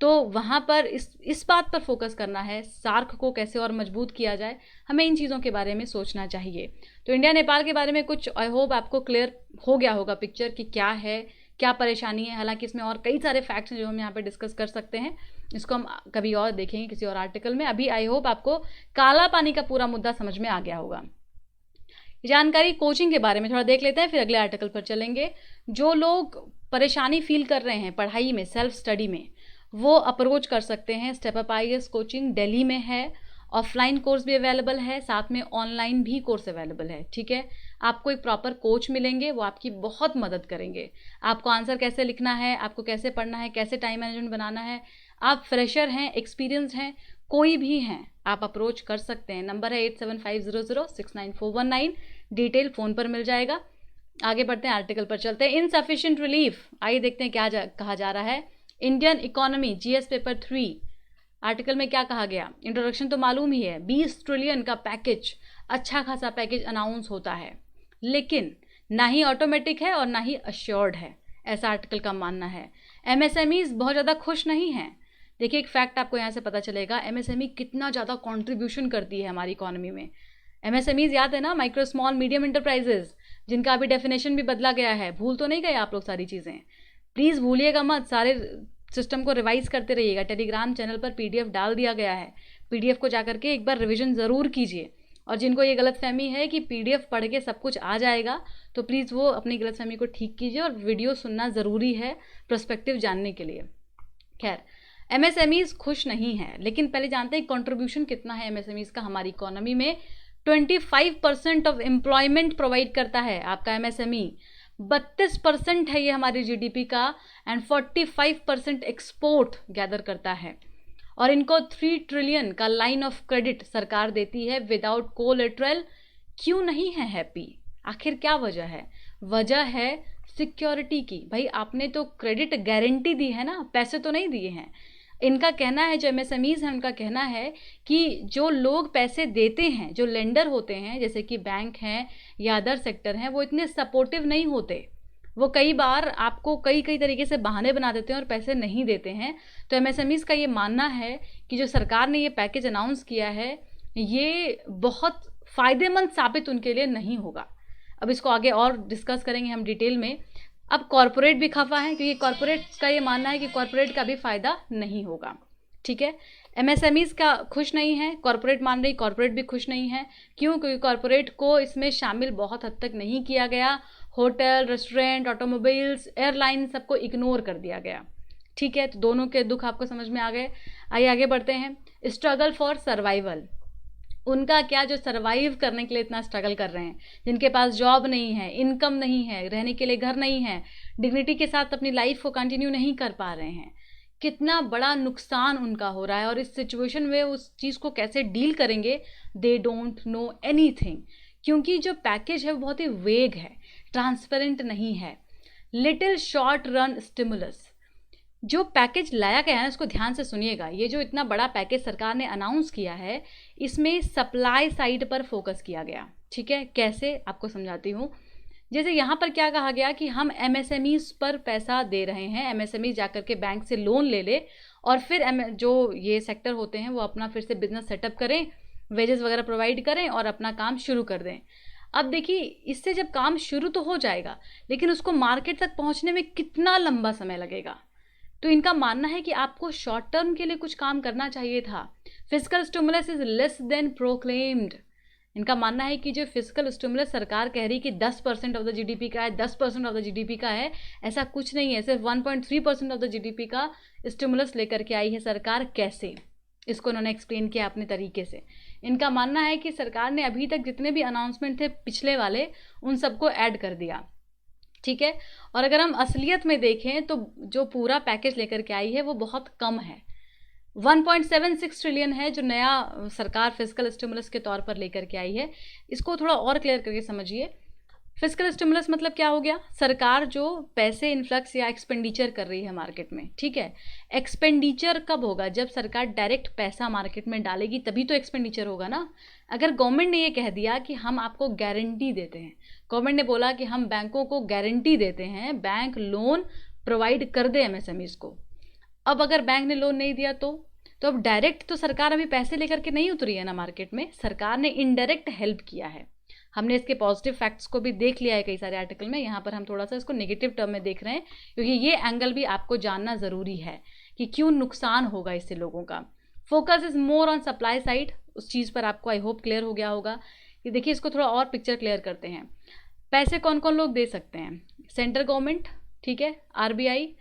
तो वहाँ पर इस बात पर फोकस करना है, सार्क को कैसे और मजबूत किया जाए, हमें इन चीज़ों के बारे में सोचना चाहिए। तो इंडिया नेपाल के बारे में कुछ, आई होप आपको क्लियर हो गया होगा पिक्चर कि क्या है, क्या परेशानी है। हालांकि इसमें और कई सारे फैक्ट्स हैं जो हम यहाँ पे डिस्कस कर सकते हैं, इसको हम कभी और देखेंगे किसी और आर्टिकल में। अभी आई होप आपको काला पानी का पूरा मुद्दा समझ में आ गया होगा। जानकारी कोचिंग के बारे में थोड़ा देख लेते हैं, फिर अगले आर्टिकल पर चलेंगे। जो लोग परेशानी फील कर रहे हैं पढ़ाई में, सेल्फ स्टडी में, वो अप्रोच कर सकते हैं। Step up IAS coaching Delhi में है, ऑफलाइन कोर्स भी अवेलेबल है, साथ में ऑनलाइन भी कोर्स अवेलेबल है। ठीक है। आपको एक प्रॉपर कोच मिलेंगे, वो आपकी बहुत मदद करेंगे। आपको आंसर कैसे लिखना है, आपको कैसे पढ़ना है, कैसे टाइम मैनेजमेंट बनाना है। आप फ्रेशर हैं, एक्सपीरियंस हैं, कोई भी हैं, आप अप्रोच कर सकते हैं। नंबर है 8750069419, डिटेल फ़ोन पर मिल जाएगा। आगे बढ़ते हैं, आर्टिकल पर चलते हैं। इनसफिशिएंट रिलीफ, आइए देखते हैं क्या कहा जा रहा है। Indian economy GS paper 3 article में क्या कहा गया। इंट्रोडक्शन तो मालूम ही है, 20 ट्रिलियन का पैकेज, अच्छा खासा पैकेज अनाउंस होता है, लेकिन ना ही ऑटोमेटिक है और ना ही अश्योर्ड है, ऐसा आर्टिकल का मानना है। MSMEs बहुत ज़्यादा खुश नहीं हैं। देखिए एक फैक्ट आपको यहाँ से पता चलेगा, एमएसएमई कितना ज़्यादा कंट्रीब्यूशन करती है हमारी इकोनॉमी में। एमएसएमईज याद है ना, माइक्रो स्मॉल मीडियम इंटरप्राइजेज, जिनका अभी डेफिनेशन भी बदला गया है। भूल तो नहीं गए आप लोग सारी चीज़ें? प्लीज़ भूलिएगा मत, सारे सिस्टम को रिवाइज करते रहिएगा। टेलीग्राम चैनल पर पीडीएफ डाल दिया गया है, पीडीएफ को जाकर के एक बार रिविजन ज़रूर कीजिए। और जिनको ये गलतफहमी है कि पीडीएफ पढ़ के सब कुछ आ जाएगा, तो प्लीज़ वो अपनी गलतफहमी को ठीक कीजिए, और वीडियो सुनना ज़रूरी है पर्सपेक्टिव जानने के लिए। खैर, एमएसएमईज खुश नहीं है, लेकिन पहले जानते हैं कंट्रीब्यूशन कितना है एमएसएमईज का हमारी इकोनॉमी में। 25% ऑफ एम्प्लॉयमेंट प्रोवाइड करता है आपका एमएसएमई। 32% है ये हमारी जीडीपी का, एंड 45% एक्सपोर्ट गैदर करता है। और इनको 3 ट्रिलियन का लाइन ऑफ क्रेडिट सरकार देती है विदाउट कोलेटरल। क्यों नहीं है हैप्पी? आखिर क्या वजह है? वजह है सिक्योरिटी की। भाई आपने तो क्रेडिट गारंटी दी है ना, पैसे तो नहीं दिए हैं। इनका कहना है, जो एमएसएमईज हैं उनका कहना है कि जो लोग पैसे देते हैं, जो लेंडर होते हैं जैसे कि बैंक हैं या अदर सेक्टर हैं, वो इतने सपोर्टिव नहीं होते। वो कई बार आपको कई तरीके से बहाने बना देते हैं और पैसे नहीं देते हैं। तो एमएसएमईज का ये मानना है कि जो सरकार ने ये पैकेज अनाउंस किया है, ये बहुत फ़ायदेमंद साबित उनके लिए नहीं होगा। अब इसको आगे और डिस्कस करेंगे हम डिटेल में। अब कॉरपोरेट भी खफा है, क्योंकि कॉरपोरेट का ये मानना है कि कॉरपोरेट का भी फ़ायदा नहीं होगा। ठीक है, एमएसएमईज का खुश नहीं है, कॉरपोरेट मान रही, कॉरपोरेट भी खुश नहीं है। क्यों? क्योंकि कॉरपोरेट को इसमें शामिल बहुत हद तक नहीं किया गया। होटल, रेस्टोरेंट, ऑटोमोबाइल्स, एयरलाइन, सबको इग्नोर कर दिया गया। ठीक है, तो दोनों के दुख आपको समझ में आ गए। आइए आगे बढ़ते हैं। स्ट्रगल फॉर सर्वाइवल, उनका क्या, जो सर्वाइव करने के लिए इतना स्ट्रगल कर रहे हैं, जिनके पास जॉब नहीं है, इनकम नहीं है, रहने के लिए घर नहीं है, डिग्निटी के साथ अपनी लाइफ को कंटिन्यू नहीं कर पा रहे हैं, कितना बड़ा नुकसान उनका हो रहा है। और इस सिचुएशन में उस चीज़ को कैसे डील करेंगे, दे डोंट नो एनीथिंग। क्योंकि जो पैकेज है वो बहुत ही वेग है, ट्रांसपेरेंट नहीं है। लिटिल शॉर्ट रन स्टिमुलस, जो पैकेज लाया गया है, इसको ध्यान से सुनिएगा। ये जो इतना बड़ा पैकेज सरकार ने अनाउंस किया है, इसमें सप्लाई साइड पर फोकस किया गया। ठीक है, कैसे आपको समझाती हूँ। जैसे यहाँ पर क्या कहा गया कि हम एमएसएमईज पर पैसा दे रहे हैं, एमएसएमई जाकर के बैंक से लोन ले ले, और फिर जो ये सेक्टर होते हैं वो अपना फिर से बिजनेस सेटअप करें, वेजेस वगैरह प्रोवाइड करें और अपना काम शुरू कर दें। अब देखिए, इससे जब काम शुरू तो हो जाएगा, लेकिन उसको मार्केट तक पहुँचने में कितना लंबा समय लगेगा। तो इनका मानना है कि आपको शॉर्ट टर्म के लिए कुछ काम करना चाहिए था। Fiscal stimulus is less than proclaimed. इनका मानना है कि जो फिस्कल स्टिमुलस सरकार कह रही कि 10% ऑफ द जीडीपी का है, 10% ऑफ द जीडीपी का है, ऐसा कुछ नहीं है। सिर्फ 1.3% ऑफ द जीडीपी का स्टिमुलस लेकर के आई है सरकार। कैसे, इसको उन्होंने एक्सप्लेन किया अपने तरीके से। इनका मानना है कि सरकार ने अभी तक जितने भी अनाउंसमेंट थे पिछले वाले, उन सबको ऐड कर दिया। ठीक है, और अगर हम असलियत में देखें तो जो पूरा पैकेज लेकर के आई है वो बहुत कम है। 1.76 ट्रिलियन है जो नया सरकार फिस्कल स्टिमुलस के तौर पर लेकर के आई है। इसको थोड़ा और क्लियर करके समझिए। फिस्कल स्टिमुलस मतलब क्या हो गया? सरकार जो पैसे इन्फ्लक्स या एक्सपेंडिचर कर रही है मार्केट में। ठीक है, एक्सपेंडिचर कब होगा? जब सरकार डायरेक्ट पैसा मार्केट में डालेगी, तभी तो एक्सपेंडिचर होगा ना। अगर गवर्नमेंट ने ये कह दिया कि हम आपको गारंटी देते हैं, गवर्नमेंट ने बोला कि हम बैंकों को गारंटी देते हैं, बैंक लोन प्रोवाइड कर दे एमएसएमईज को। अब अगर बैंक ने लोन नहीं दिया तो अब डायरेक्ट तो सरकार अभी पैसे लेकर के नहीं उतरी है ना मार्केट में, सरकार ने इनडायरेक्ट हेल्प किया है। हमने इसके पॉजिटिव फैक्ट्स को भी देख लिया है कई सारे आर्टिकल में। यहाँ पर हम थोड़ा सा इसको नेगेटिव टर्म में देख रहे हैं, क्योंकि ये एंगल भी आपको जानना ज़रूरी है कि क्यों नुकसान होगा इससे लोगों का। Focus is more on supply side, उस चीज़ पर आपको आई होप क्लियर हो गया होगा। कि देखिए, इसको थोड़ा और पिक्चर क्लियर करते हैं। पैसे कौन कौन लोग दे सकते हैं? सेंट्रल गवर्नमेंट, ठीक है, आरबीआई,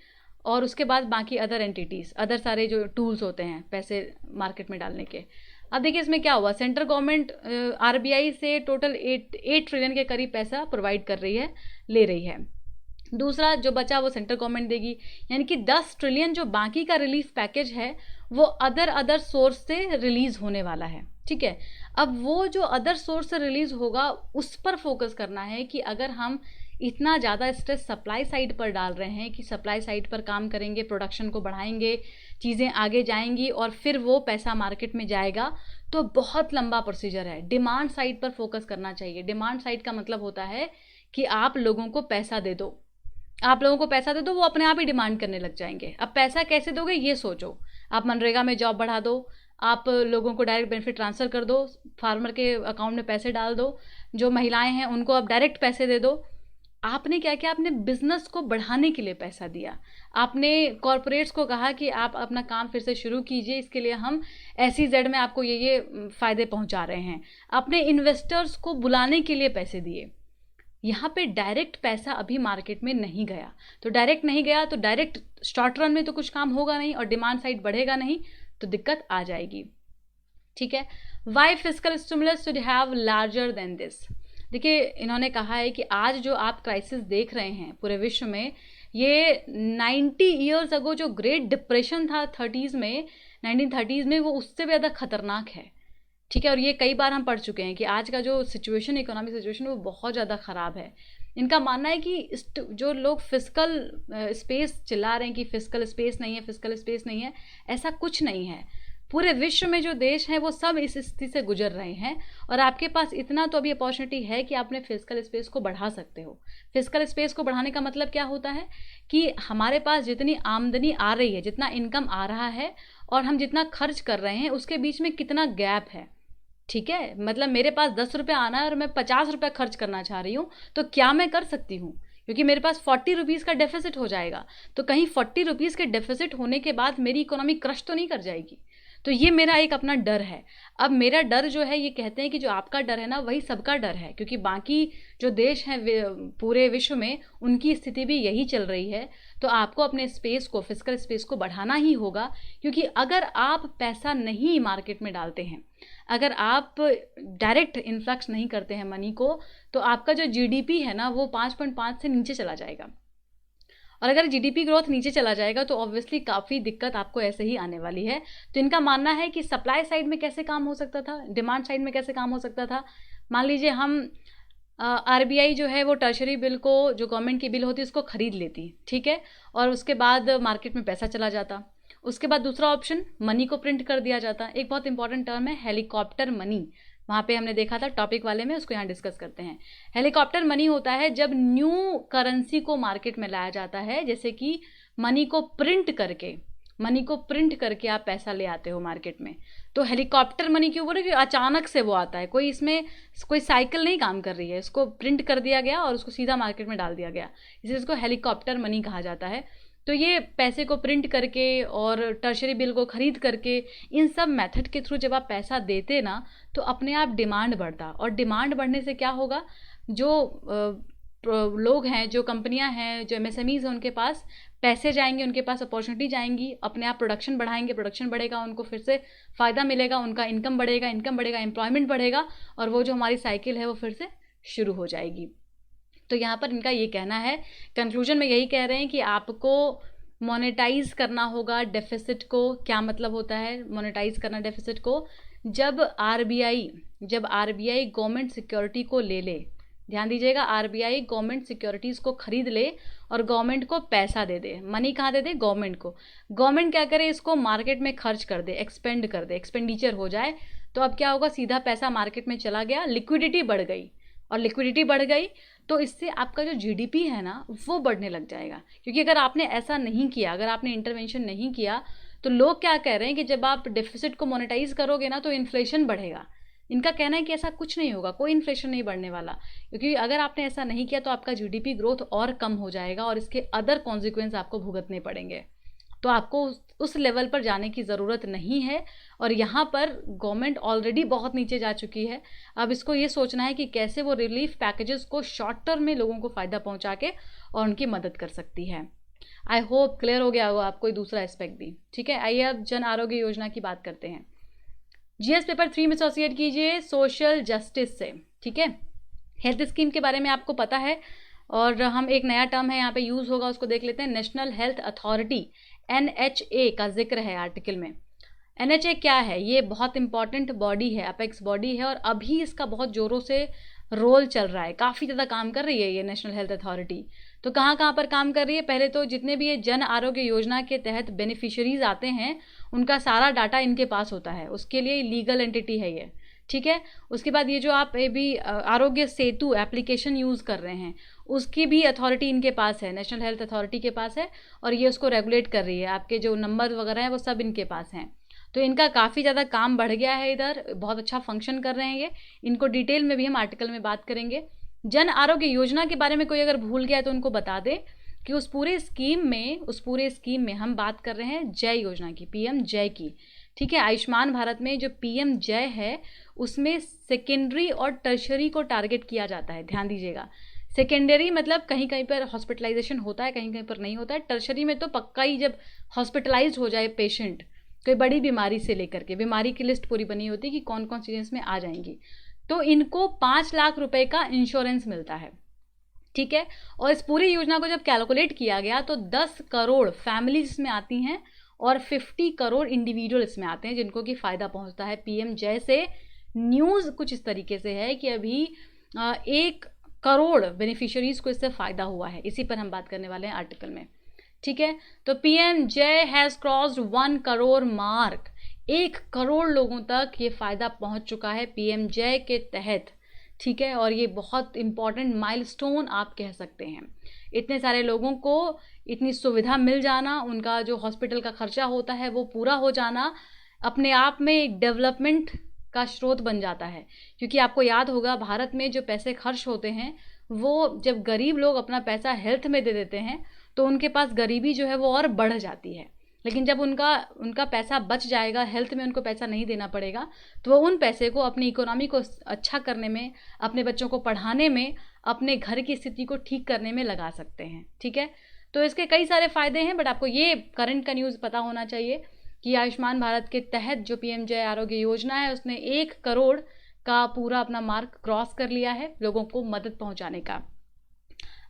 और उसके बाद बाकी अदर एंटिटीज़, अदर सारे जो टूल्स होते हैं पैसे मार्केट में डालने के। अब देखिए इसमें क्या हुआ, सेंट्रल गवर्नमेंट आरबीआई से टोटल 8 ट्रिलियन के करीब पैसा प्रोवाइड कर रही है, ले रही है। दूसरा जो बचा वो सेंट्रल गवर्नमेंट देगी, यानी कि 10 ट्रिलियन जो बाकी का रिलीफ पैकेज है वो अदर सोर्स से रिलीज़ होने वाला है। ठीक है, अब वो जो अदर सोर्स से रिलीज़ होगा उस पर फोकस करना है कि अगर हम इतना ज़्यादा स्ट्रेस सप्लाई साइड पर डाल रहे हैं कि सप्लाई साइड पर काम करेंगे, प्रोडक्शन को बढ़ाएंगे, चीज़ें आगे जाएंगी और फिर वो पैसा मार्केट में जाएगा, तो बहुत लंबा प्रोसीजर है। डिमांड साइड पर फोकस करना चाहिए। डिमांड साइड का मतलब होता है कि आप लोगों को पैसा दे दो, आप लोगों को पैसा दे दो, वो अपने आप ही डिमांड करने लग जाएंगे। अब पैसा कैसे दोगे ये सोचो। आप मनरेगा में जॉब बढ़ा दो, आप लोगों को डायरेक्ट बेनिफिट ट्रांसफ़र कर दो, फार्मर के अकाउंट में पैसे डाल दो, जो महिलाएं हैं उनको आप डायरेक्ट पैसे दे दो। आपने क्या किया, आपने बिजनेस को बढ़ाने के लिए पैसा दिया। आपने कॉरपोरेट्स को कहा कि आप अपना काम फिर से शुरू कीजिए, इसके लिए हम SEZ में आपको ये फ़ायदे पहुंचा रहे हैं। आपने इन्वेस्टर्स को बुलाने के लिए पैसे दिए। यहाँ पे डायरेक्ट पैसा अभी मार्केट में नहीं गया, तो डायरेक्ट नहीं गया तो डायरेक्ट शॉर्ट रन में तो कुछ काम होगा नहीं और डिमांड साइड बढ़ेगा नहीं, तो दिक्कत आ जाएगी। ठीक है, why fiscal stimulus should have larger than this. देखिए, इन्होंने कहा है कि आज जो आप क्राइसिस देख रहे हैं पूरे विश्व में, ये 90 ईयर्स अगो जो ग्रेट डिप्रेशन था 30s में, 1930s में, वो उससे भी ज़्यादा खतरनाक है। ठीक है, और ये कई बार हम पढ़ चुके हैं कि आज का जो सिचुएशन, इकोनॉमिक सिचुएशन, वो बहुत ज़्यादा ख़राब है। इनका मानना है कि जो लोग फिस्कल स्पेस चिल्ला रहे हैं कि फिस्कल स्पेस नहीं है, फिस्कल स्पेस नहीं है, ऐसा कुछ नहीं है। पूरे विश्व में जो देश हैं वो सब इस स्थिति से गुजर रहे हैं, और आपके पास इतना तो अभी अपॉर्चुनिटी है कि आप अपने फिस्कल स्पेस को बढ़ा सकते हो। फिस्कल स्पेस को बढ़ाने का मतलब क्या होता है कि हमारे पास जितनी आमदनी आ रही है, जितना इनकम आ रहा है, और हम जितना खर्च कर रहे हैं, उसके बीच में कितना गैप है। ठीक है, मतलब मेरे पास 10 रुपये आना है और मैं 50 रुपये खर्च करना चाह रही हूँ, तो क्या मैं कर सकती हूँ? क्योंकि मेरे पास 40 रुपीज़ का डेफिसिट हो जाएगा, तो कहीं 40 रुपीज़ के डेफिसिट होने के बाद मेरी इकोनॉमी क्रश तो नहीं कर जाएगी। तो ये मेरा एक अपना डर है। अब मेरा डर जो है, ये कहते हैं कि जो आपका डर है ना, वही सबका डर है, क्योंकि बाकी जो देश हैं पूरे विश्व में, उनकी स्थिति भी यही चल रही है। तो आपको अपने स्पेस को, फिस्कल स्पेस को बढ़ाना ही होगा, क्योंकि अगर आप पैसा नहीं मार्केट में डालते हैं, अगर आप डायरेक्ट इन्फ्लक्स नहीं करते हैं मनी को, तो आपका जो GDP है ना, वो 5.5 से नीचे चला जाएगा। और अगर GDP ग्रोथ नीचे चला जाएगा तो ऑब्वियसली काफ़ी दिक्कत आपको ऐसे ही आने वाली है। तो इनका मानना है कि सप्लाई साइड में कैसे काम हो सकता था, डिमांड साइड में कैसे काम हो सकता था। मान लीजिए हम RBI जो है वो टर्शरी बिल को, जो गवर्नमेंट की बिल होती है, उसको खरीद लेती, ठीक है, और उसके बाद मार्केट में पैसा चला जाता। उसके बाद दूसरा ऑप्शन, मनी को प्रिंट कर दिया जाता। एक बहुत इंपॉर्टेंट टर्म है हेलीकॉप्टर मनी, वहाँ पे हमने देखा था टॉपिक वाले में, उसको यहाँ डिस्कस करते हैं। हेलीकॉप्टर मनी होता है जब न्यू करेंसी को मार्केट में लाया जाता है, जैसे कि मनी को प्रिंट करके आप पैसा ले आते हो मार्केट में। तो हेलीकॉप्टर मनी क्यों बोले, कि अचानक से वो आता है, कोई इसमें कोई साइकिल नहीं काम कर रही है, इसको प्रिंट कर दिया गया और उसको सीधा मार्केट में डाल दिया गया, इसलिए इसको हेलीकॉप्टर मनी कहा जाता है। तो ये पैसे को प्रिंट करके और टर्शरी बिल को खरीद करके, इन सब मेथड के थ्रू जब आप पैसा देते ना, तो अपने आप डिमांड बढ़ता, और डिमांड बढ़ने से क्या होगा, जो लोग हैं, जो कंपनियां हैं, जो MSMEs हैं, उनके पास पैसे जाएंगे, उनके पास अपॉर्चुनिटी जाएंगी, अपने आप प्रोडक्शन बढ़ाएंगे, प्रोडक्शन बढ़ेगा, उनको फिर से फ़ायदा मिलेगा, उनका इनकम बढ़ेगा, एम्प्लॉयमेंट बढ़ेगा, और वो जो हमारी साइकिल है वो फिर से शुरू हो जाएगी। तो यहाँ पर इनका ये कहना है, कंक्लूजन में यही कह रहे हैं कि आपको मोनेटाइज करना होगा डेफिसिट को। क्या मतलब होता है मोनेटाइज करना डेफिसिट को? जब RBI गवर्नमेंट सिक्योरिटी को ले ले, ध्यान दीजिएगा, RBI गवर्नमेंट सिक्योरिटीज़ को खरीद ले और गवर्नमेंट को पैसा दे दे। मनी कहाँ दे दे? गवर्नमेंट को। गवर्नमेंट क्या करे, इसको मार्केट में खर्च कर दे, एक्सपेंड कर दे, एक्सपेंडिचर हो जाए। तो अब क्या होगा, सीधा पैसा मार्केट में चला गया, लिक्विडिटी बढ़ गई, और लिक्विडिटी बढ़ गई तो इससे आपका जो GDP है ना, वो बढ़ने लग जाएगा। क्योंकि अगर आपने ऐसा नहीं किया, अगर आपने इंटरवेंशन नहीं किया, तो लोग क्या कह रहे हैं कि जब आप डेफिसिट को मोनेटाइज करोगे ना, तो इन्फ्लेशन बढ़ेगा। इनका कहना है कि ऐसा कुछ नहीं होगा, कोई इन्फ्लेशन नहीं बढ़ने वाला, क्योंकि अगर आपने ऐसा नहीं किया तो आपका GDP ग्रोथ और कम हो जाएगा, और इसके अदर कॉन्सिक्वेंस आपको भुगतने पड़ेंगे। तो आपको उस लेवल पर जाने की ज़रूरत नहीं है, और यहाँ पर गवर्नमेंट ऑलरेडी बहुत नीचे जा चुकी है। अब इसको ये सोचना है कि कैसे वो रिलीफ पैकेजेस को शॉर्ट टर्म में लोगों को फ़ायदा पहुँचा के और उनकी मदद कर सकती है। आई होप क्लियर हो गया होगा आपको ये दूसरा एस्पेक्ट भी। ठीक है, आइए अब जन आरोग्य योजना की बात करते हैं। GS पेपर 3 में एसोसिएट कीजिए सोशल जस्टिस से। ठीक है, हेल्थ स्कीम के बारे में आपको पता है, और हम एक नया टर्म है यहाँ पे यूज़ होगा, उसको देख लेते हैं। नेशनल हेल्थ अथॉरिटी, NHA का जिक्र है आर्टिकल में। NHA क्या है? ये बहुत इंपॉर्टेंट बॉडी है, अपेक्स बॉडी है, और अभी इसका बहुत ज़ोरों से रोल चल रहा है, काफ़ी ज़्यादा काम कर रही है ये नेशनल हेल्थ अथॉरिटी। तो कहाँ कहाँ पर काम कर रही है? पहले तो जितने भी ये जन आरोग्य योजना के तहत बेनिफिशरीज आते हैं, उनका सारा डाटा इनके पास होता है, उसके लिए लीगल एंटिटी है ये। ठीक है। उसके बाद ये जो आप भी आरोग्य सेतु एप्लीकेशन यूज़ कर रहे हैं, उसकी भी अथॉरिटी इनके पास है, नेशनल हेल्थ अथॉरिटी के पास है, और ये उसको रेगुलेट कर रही है। आपके जो नंबर वगैरह हैं वो सब इनके पास हैं। तो इनका काफ़ी ज़्यादा काम बढ़ गया है, इधर बहुत अच्छा फंक्शन कर रहे हैं ये। इनको डिटेल में भी हम आर्टिकल में बात करेंगे। जन आरोग्य योजना के बारे में कोई अगर भूल गया है तो उनको बता दें कि उस पूरे स्कीम में हम बात कर रहे हैं जय योजना की, पीएम जय की। ठीक है, आयुष्मान भारत में जो पीएम जय है उसमें सेकेंडरी और टर्शरी को टारगेट किया जाता है, ध्यान दीजिएगा। सेकेंडरी मतलब कहीं कहीं पर हॉस्पिटलाइजेशन होता है, कहीं कहीं पर नहीं होता है। टर्शरी में तो पक्का ही जब हॉस्पिटलाइज हो जाए पेशेंट कोई बड़ी बीमारी से लेकर के, बीमारी की लिस्ट पूरी बनी होती है कि कौन कौन चीज़ें इसमें आ जाएंगी, तो इनको 5 लाख रुपए का इंश्योरेंस मिलता है। ठीक है, और इस पूरी योजना को जब कैलकुलेट किया गया तो 10 करोड़ फैमिलीज इसमें आती हैं और 50 करोड़ इंडिविजुअल इसमें आते हैं जिनको कि फ़ायदा पहुंचता है पीएम जय से। न्यूज़ कुछ इस तरीके से है कि अभी 1 करोड़ बेनिफिशरीज को इससे फ़ायदा हुआ है, इसी पर हम बात करने वाले हैं आर्टिकल में। ठीक है, तो पीएम जय has crossed 1 crore mark. 1 crore लोगों तक ये फ़ायदा पहुंच चुका है पीएम जय के तहत। ठीक है, और ये बहुत इम्पॉर्टेंट माइलस्टोन आप कह सकते हैं। इतने सारे लोगों को इतनी सुविधा मिल जाना, उनका जो हॉस्पिटल का खर्चा होता है वो पूरा हो जाना, अपने आप में एक डेवलपमेंट का स्रोत बन जाता है। क्योंकि आपको याद होगा भारत में जो पैसे खर्च होते हैं वो जब गरीब लोग अपना पैसा हेल्थ में दे देते हैं तो उनके पास गरीबी जो है वो और बढ़ जाती है। लेकिन जब उनका पैसा बच जाएगा, हेल्थ में उनको पैसा नहीं देना पड़ेगा, तो वो उन पैसे को अपनी इकोनॉमी को अच्छा करने में, अपने बच्चों को पढ़ाने में, अपने घर की स्थिति को ठीक करने में लगा सकते हैं। ठीक है, तो इसके कई सारे फ़ायदे हैं, बट आपको ये करंट का न्यूज़ पता होना चाहिए कि आयुष्मान भारत के तहत जो पीएम जय आरोग्य योजना है उसने 1 करोड़ का पूरा अपना मार्क क्रॉस कर लिया है लोगों को मदद पहुँचाने का।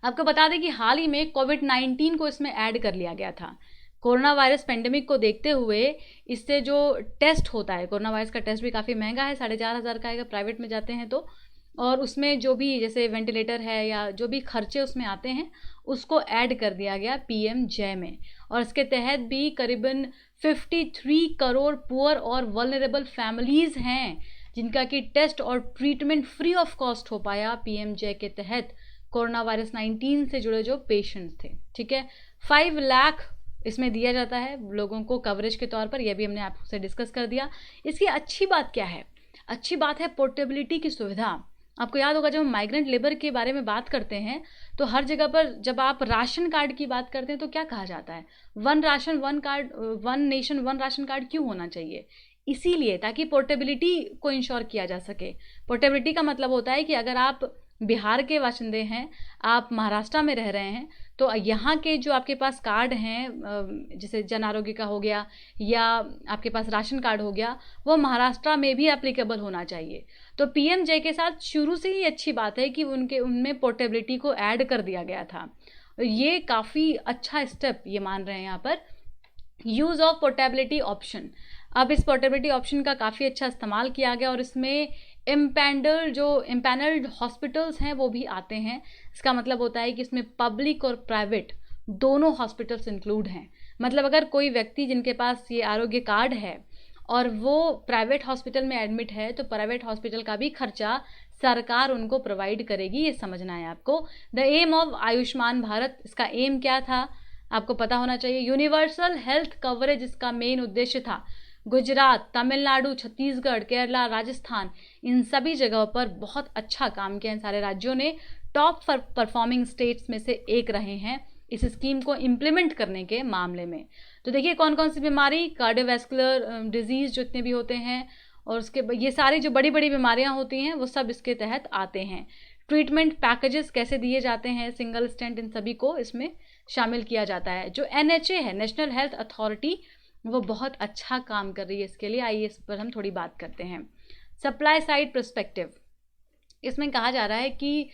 आपको बता दें कि हाल ही में कोविड-19 को इसमें ऐड कर लिया गया था। कोरोना वायरस पेंडेमिक को देखते हुए इससे जो टेस्ट होता है, कोरोना वायरस का टेस्ट भी काफ़ी महंगा है, 4,500 का है प्राइवेट में जाते हैं तो, और उसमें जो भी जैसे वेंटिलेटर है या जो भी खर्चे उसमें आते हैं उसको ऐड कर दिया गया पीएम जय में। और इसके तहत भी करीबन 53 करोड़ पुअर और वल्नरेबल फैमिलीज़ हैं जिनका कि टेस्ट और ट्रीटमेंट फ्री ऑफ कॉस्ट हो पाया पीएम जय के तहत, कोरोना वायरस 19 से जुड़े जो पेशेंट्स थे। ठीक है, 5 लाख इसमें दिया जाता है लोगों को कवरेज के तौर पर, यह भी हमने आपसे डिस्कस कर दिया। इसकी अच्छी बात क्या है? अच्छी बात है पोर्टेबिलिटी की सुविधा। आपको याद होगा जब हम माइग्रेंट लेबर के बारे में बात करते हैं तो हर जगह पर जब आप राशन कार्ड की बात करते हैं तो क्या कहा जाता है, 1 ration 1 card, 1 nation 1 ration card क्यों होना चाहिए? इसीलिए ताकि पोर्टेबिलिटी को इंश्योर किया जा सके। पोर्टेबिलिटी का मतलब होता है कि अगर आप बिहार के बाशिंदे हैं, आप महाराष्ट्र में रह रहे हैं, तो यहाँ के जो आपके पास कार्ड हैं, जैसे जन आरोग्य का हो गया या आपके पास राशन कार्ड हो गया, वो महाराष्ट्र में भी एप्लीकेबल होना चाहिए। तो पीएम जय के साथ शुरू से ही अच्छी बात है कि उनमें पोर्टेबिलिटी को ऐड कर दिया गया था। ये काफ़ी अच्छा स्टेप ये मान रहे हैं यहाँ पर। यूज़ ऑफ पोर्टेबिलिटी ऑप्शन, अब इस पोर्टेबिलिटी ऑप्शन का काफ़ी अच्छा इस्तेमाल किया गया और इसमें इम्पैनल्ड हॉस्पिटल्स हैं वो भी आते हैं। इसका मतलब होता है कि इसमें पब्लिक और प्राइवेट दोनों हॉस्पिटल्स इंक्लूड हैं। मतलब अगर कोई व्यक्ति जिनके पास ये आरोग्य कार्ड है और वो प्राइवेट हॉस्पिटल में एडमिट है तो प्राइवेट हॉस्पिटल का भी खर्चा सरकार उनको प्रोवाइड करेगी, ये समझना है आपको। The aim of Ayushman Bharat, इसका एम क्या था आपको पता होना चाहिए। यूनिवर्सल हेल्थ कवरेज इसका मेन उद्देश्य था। गुजरात, तमिलनाडु, छत्तीसगढ़, केरला, राजस्थान, इन सभी जगहों पर बहुत अच्छा काम किया। इन सारे राज्यों ने टॉप परफॉर्मिंग स्टेट्स में से एक रहे हैं इस स्कीम को इम्प्लीमेंट करने के मामले में। तो देखिए कौन कौन सी बीमारी, कार्डियोवैस्कुलर डिजीज़ जितने भी होते हैं और उसके ये सारी जो बड़ी बड़ी बीमारियां होती हैं वो सब इसके तहत आते हैं। ट्रीटमेंट पैकेजेस कैसे दिए जाते हैं, सिंगल स्टेंट, इन सभी को इसमें शामिल किया जाता है। जो NHA है, नेशनल हेल्थ अथॉरिटी, वो बहुत अच्छा काम कर रही है इसके लिए। आइए इस पर हम थोड़ी बात करते हैं। सप्लाई साइड पर्सपेक्टिव, इसमें कहा जा रहा है कि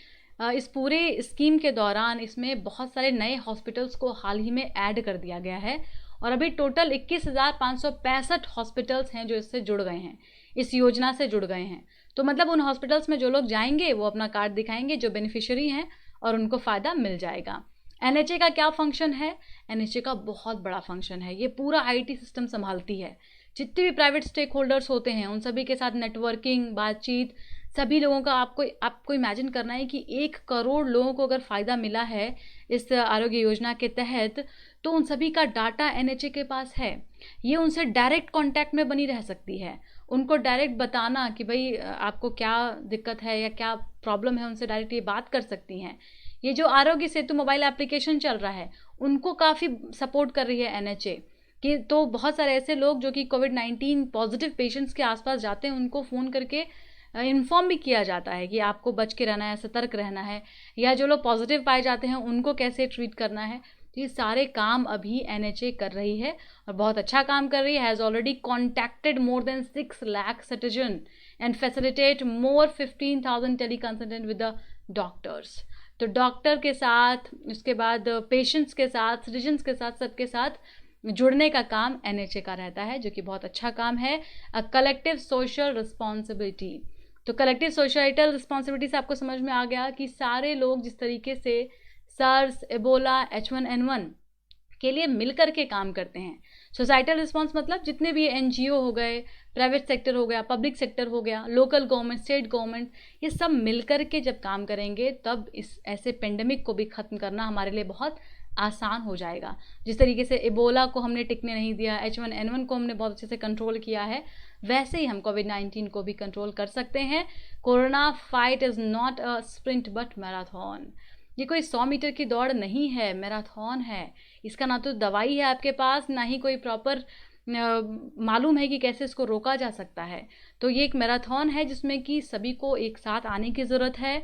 इस पूरे स्कीम के दौरान इसमें बहुत सारे नए हॉस्पिटल्स को हाल ही में ऐड कर दिया गया है और अभी टोटल 21,565 हॉस्पिटल्स हैं जो इससे जुड़ गए हैं, इस योजना से जुड़ गए हैं। तो मतलब उन हॉस्पिटल्स में जो लोग जाएंगे वो अपना कार्ड दिखाएंगे जो बेनिफिशियरी हैं और उनको फ़ायदा मिल जाएगा। NHA का क्या फंक्शन है? NHA का बहुत बड़ा फंक्शन है, ये पूरा IT सिस्टम संभालती है। जितने भी प्राइवेट स्टेक होल्डर्स होते हैं उन सभी के साथ नेटवर्किंग, बातचीत, सभी लोगों का आपको इमेजिन करना है कि 1 करोड़ लोगों को अगर फ़ायदा मिला है इस आरोग्य योजना के तहत, तो उन सभी का डाटा एनएचए के पास है। ये उनसे डायरेक्ट कांटेक्ट में बनी रह सकती है। उनको डायरेक्ट बताना कि भाई आपको क्या दिक्कत है या क्या प्रॉब्लम है, उनसे डायरेक्ट ये बात कर सकती हैं। ये जो आरोग्य सेतु मोबाइल एप्लीकेशन चल रहा है उनको काफ़ी सपोर्ट कर रही है एनएचए कि तो बहुत सारे ऐसे लोग जो कि कोविड-19 पॉजिटिव पेशेंट्स के आसपास जाते हैं उनको फ़ोन करके इन्फॉर्म भी किया जाता है कि आपको बच के रहना है, सतर्क रहना है, या जो लोग पॉजिटिव पाए जाते हैं उनको कैसे ट्रीट करना है। तो ये सारे काम अभी एनएचए कर रही है और बहुत अच्छा काम कर रही है। Has already contacted more than 6 lakh citizen and facilitate more 15,000 tele consultant with the doctors. तो डॉक्टर के साथ, उसके बाद पेशेंट्स के साथ, सिटीजन्स के साथ, सबके साथ जुड़ने का काम एनएचए का रहता है, जो कि बहुत अच्छा काम है। A collective social responsibility. तो कलेक्टिव सोसाइटल रिस्पॉन्सिबिलिटी से आपको समझ में आ गया कि सारे लोग जिस तरीके से सार्स, एबोला, H1N1 के लिए मिलकर के काम करते हैं। सोसाइटल रिस्पॉन्स मतलब जितने भी एनजीओ हो गए, प्राइवेट सेक्टर हो गया, पब्लिक सेक्टर हो गया, लोकल गवर्नमेंट, स्टेट गवर्नमेंट, ये सब मिलकर के जब काम करेंगे तब इस ऐसे पेंडेमिक को भी ख़त्म करना हमारे लिए बहुत आसान हो जाएगा। जिस तरीके से एबोला को हमने टिकने नहीं दिया, H1N1 को हमने बहुत अच्छे से कंट्रोल किया है, वैसे ही हम कोविड-19 को भी कंट्रोल कर सकते हैं। Corona fight is not a sprint but marathon. ये कोई 100 मीटर की दौड़ नहीं है, मैराथन है। इसका ना तो दवाई है आपके पास, ना ही कोई प्रॉपर मालूम है कि कैसे इसको रोका जा सकता है। तो ये एक मैराथन है जिसमें कि सभी को एक साथ आने की ज़रूरत है,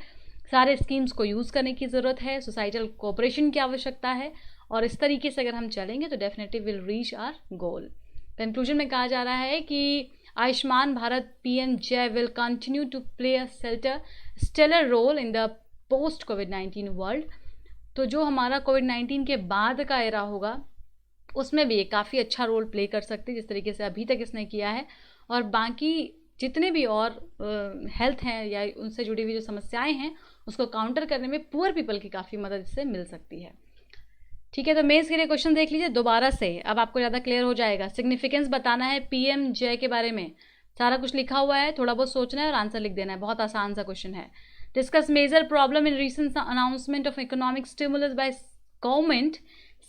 सारे स्कीम्स को यूज़ करने की ज़रूरत है, सोसाइटल कोऑपरेशन की आवश्यकता है, और इस तरीके से अगर हम चलेंगे तो definitely will reach our goal. Conclusion में कहा जा रहा है कि Ayushman Bharat PMJ will continue to play a stellar role in the post कोविड-19 वर्ल्ड। तो जो हमारा कोविड-19 के बाद का एरा होगा उसमें भी ये काफ़ी अच्छा रोल प्ले कर सकती है जिस तरीके से अभी तक इसने किया है, और बाकी जितने भी और हेल्थ हैं या उनसे जुड़ी हुई जो समस्याएं हैं उसको काउंटर करने में पुअर पीपल की काफ़ी मदद इससे मिल सकती है। ठीक है, तो मेंस के लिए क्वेश्चन देख लीजिए दोबारा से, अब आपको ज़्यादा क्लियर हो जाएगा। सिग्निफिकेंस बताना है PMJ के बारे में, सारा कुछ लिखा हुआ है, थोड़ा बहुत सोचना है और आंसर लिख देना है। बहुत आसान सा क्वेश्चन है। Discuss major problem in recent announcement of economic stimulus by government,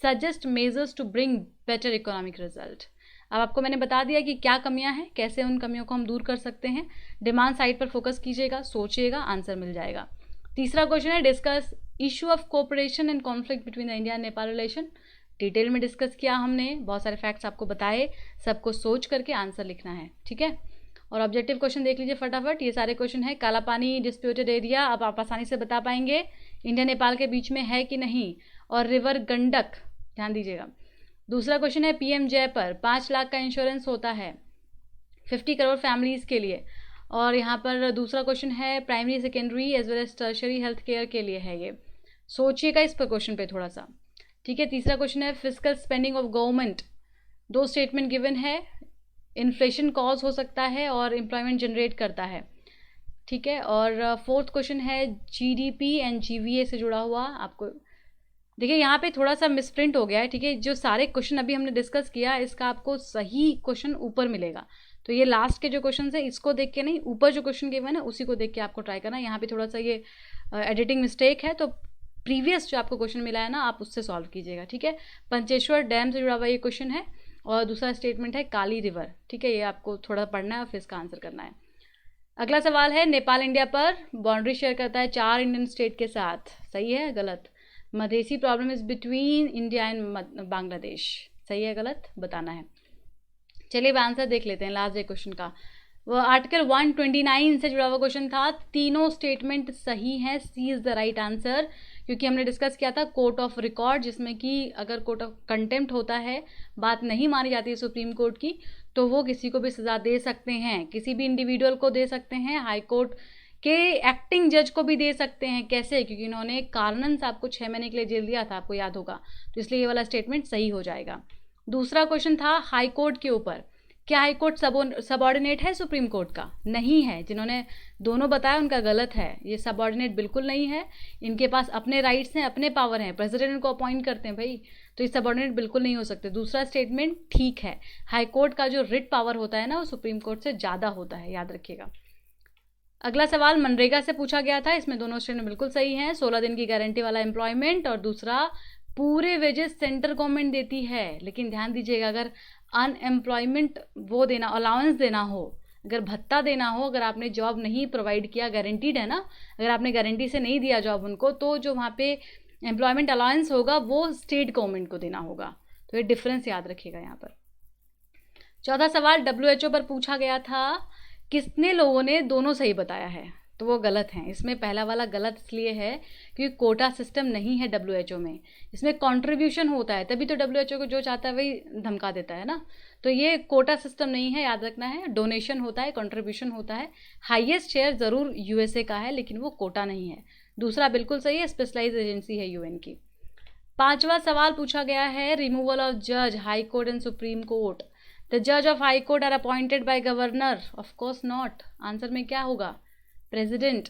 suggest measures to bring better economic result. अब आपको मैंने बता दिया कि क्या कमियां हैं, कैसे उन कमियों को हम दूर कर सकते हैं। डिमांड साइड पर फोकस कीजिएगा, सोचिएगा, आंसर मिल जाएगा। तीसरा क्वेश्चन है discuss issue of cooperation and conflict between the India and Nepal relation. Detail में डिस्कस किया हमने, बहुत सारे फैक्ट्स आपको बताए, सबको सोच करके आंसर लिखना है। ठीक है, और ऑब्जेक्टिव क्वेश्चन देख लीजिए फटाफट। ये सारे क्वेश्चन है। काला पानी डिस्प्यूटेड एरिया, अब आप आसानी से बता पाएंगे इंडिया नेपाल के बीच में है कि नहीं, और रिवर गंडक, ध्यान दीजिएगा। दूसरा क्वेश्चन है PMJ पर 5 लाख का इंश्योरेंस होता है 50 करोड़ फैमिलीज़ के लिए, और यहाँ पर दूसरा क्वेश्चन है primary, secondary as well as tertiary health care के लिए है। ये सोचिएगा इस पर क्वेश्चन पे थोड़ा सा। ठीक है, तीसरा क्वेश्चन है physical spending of government, 2 statement given है, इन्फ्लेशन कॉज हो सकता है और एम्प्लॉयमेंट जनरेट करता है। ठीक है, और फोर्थ क्वेश्चन है GDP एंड GVA से जुड़ा हुआ। आपको देखिए यहाँ पे थोड़ा सा मिसप्रिंट हो गया है। ठीक है, जो सारे क्वेश्चन अभी हमने डिस्कस किया इसका आपको सही क्वेश्चन ऊपर मिलेगा, तो ये लास्ट के जो क्वेश्चन है इसको देख के नहीं, ऊपर जो क्वेश्चन गिवन है उसी को देख के आपको ट्राई करना है। यहाँ पे थोड़ा सा ये एडिटिंग मिस्टेक है, तो प्रीवियस जो आपको क्वेश्चन मिला है ना आप उससे सॉल्व कीजिएगा। ठीक है, पंचेश्वर डैम से जुड़ा हुआ ये क्वेश्चन है, और दूसरा स्टेटमेंट है काली रिवर। ठीक है, ये आपको थोड़ा पढ़ना है और फिर इसका आंसर करना है। अगला सवाल है नेपाल इंडिया पर बाउंड्री शेयर करता है 4 इंडियन स्टेट के साथ, सही है गलत? Madhesi problem is between India and Bangladesh, सही है गलत, बताना है। चलिए अब आंसर देख लेते हैं लास्ट डे क्वेश्चन का। वो आर्टिकल 129 से जुड़ा हुआ क्वेश्चन था, तीनों स्टेटमेंट सही हैं, सी इज़ द राइट आंसर, क्योंकि हमने डिस्कस किया था कोर्ट ऑफ रिकॉर्ड, जिसमें कि अगर कोर्ट ऑफ कंटेम्प्ट होता है, बात नहीं मानी जाती है सुप्रीम कोर्ट की, तो वो किसी को भी सज़ा दे सकते हैं, किसी भी इंडिविजुअल को दे सकते हैं, हाई कोर्ट के एक्टिंग जज को भी दे सकते हैं। कैसे? क्योंकि इन्होंने कारणन से आपको 6 महीने के लिए जेल दिया था, आपको याद होगा, तो इसलिए ये वाला स्टेटमेंट सही हो जाएगा। दूसरा क्वेश्चन था हाई कोर्ट के ऊपर, क्या हाई कोर्ट सबऑर्डिनेट है सुप्रीम कोर्ट का? नहीं है। जिन्होंने दोनों बताया उनका गलत है, ये सबऑर्डिनेट बिल्कुल नहीं है। इनके पास अपने राइट्स हैं, अपने पावर हैं, प्रेसिडेंट को अपॉइंट करते हैं भाई, तो ये सबऑर्डिनेट बिल्कुल नहीं हो सकते। दूसरा स्टेटमेंट ठीक है, हाई कोर्ट का जो रिट पावर होता है ना वो सुप्रीम कोर्ट से ज़्यादा होता है, याद रखिएगा। अगला सवाल मनरेगा से पूछा गया था, इसमें दोनों स्टेटमेंट बिल्कुल सही हैं। 16 दिन की गारंटी वाला एम्प्लॉयमेंट, और दूसरा पूरे वेजेस सेंट्रल गवर्नमेंट देती है। लेकिन ध्यान दीजिएगा, अगर अनएम्प्लॉयमेंट वो देना, अलाउंस देना हो, अगर भत्ता देना हो, अगर आपने जॉब नहीं प्रोवाइड किया, गारंटीड है ना, अगर आपने गारंटी से नहीं दिया जॉब उनको, तो जो वहाँ पे एम्प्लॉयमेंट अलाउंस होगा वो स्टेट गवर्नमेंट को देना होगा। तो ये डिफरेंस याद रखिएगा यहाँ पर। चौथा सवाल WHO पर पूछा गया था, कितने लोगों ने दोनों सही बताया है? तो वो गलत हैं। इसमें पहला वाला गलत इसलिए है क्योंकि कोटा सिस्टम नहीं है WHO में, इसमें कंट्रीब्यूशन होता है, तभी तो WHO को जो चाहता है वही धमका देता है ना। तो ये कोटा सिस्टम नहीं है, याद रखना है। डोनेशन होता है, कंट्रीब्यूशन होता है। हाईएस्ट शेयर ज़रूर USA का है, लेकिन वो कोटा नहीं है। दूसरा बिल्कुल सही है, स्पेशलाइज एजेंसी है UN की। पांचवा सवाल पूछा गया है, रिमूवल ऑफ जज high court and supreme court. The जज of high court are appointed by governor? Of course not. Answer में क्या होगा? प्रेसिडेंट।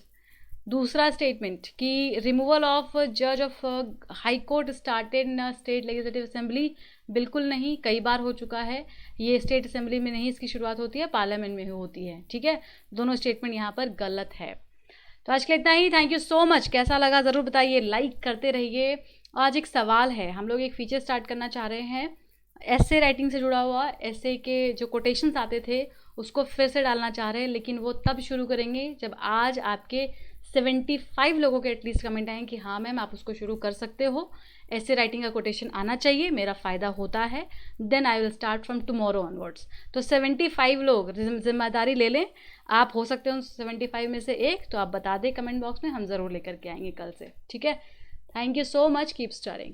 दूसरा स्टेटमेंट कि रिमूवल ऑफ जज of high court started in state legislative assembly, बिल्कुल नहीं, कई बार हो चुका है। ये स्टेट असेंबली में नहीं इसकी शुरुआत होती है, पार्लियामेंट में होती है। ठीक है, दोनों स्टेटमेंट यहाँ पर गलत है। तो आज के लिए इतना ही। Thank you so much. कैसा लगा ज़रूर बताइए, लाइक करते रहिए। आज एक सवाल है, हम लोग एक फीचर स्टार्ट करना चाह रहे हैं ऐसे राइटिंग से जुड़ा हुआ। ऐसे के जो कोटेशंस आते थे उसको फिर से डालना चाह रहे हैं, लेकिन वो तब शुरू करेंगे जब आज आपके 75 लोगों के एटलीस्ट कमेंट आएँ कि हाँ मैम आप उसको शुरू कर सकते हो, ऐसे राइटिंग का कोटेशन आना चाहिए, मेरा फ़ायदा होता है, then I will start from tomorrow onwards. तो 75 लोग जिम्मेदारी ले लें, आप हो सकते हो 75 में से एक, तो आप बता दें कमेंट बॉक्स में, हम ज़रूर लेकर के आएंगे कल से। ठीक है, thank you so much, keep starring.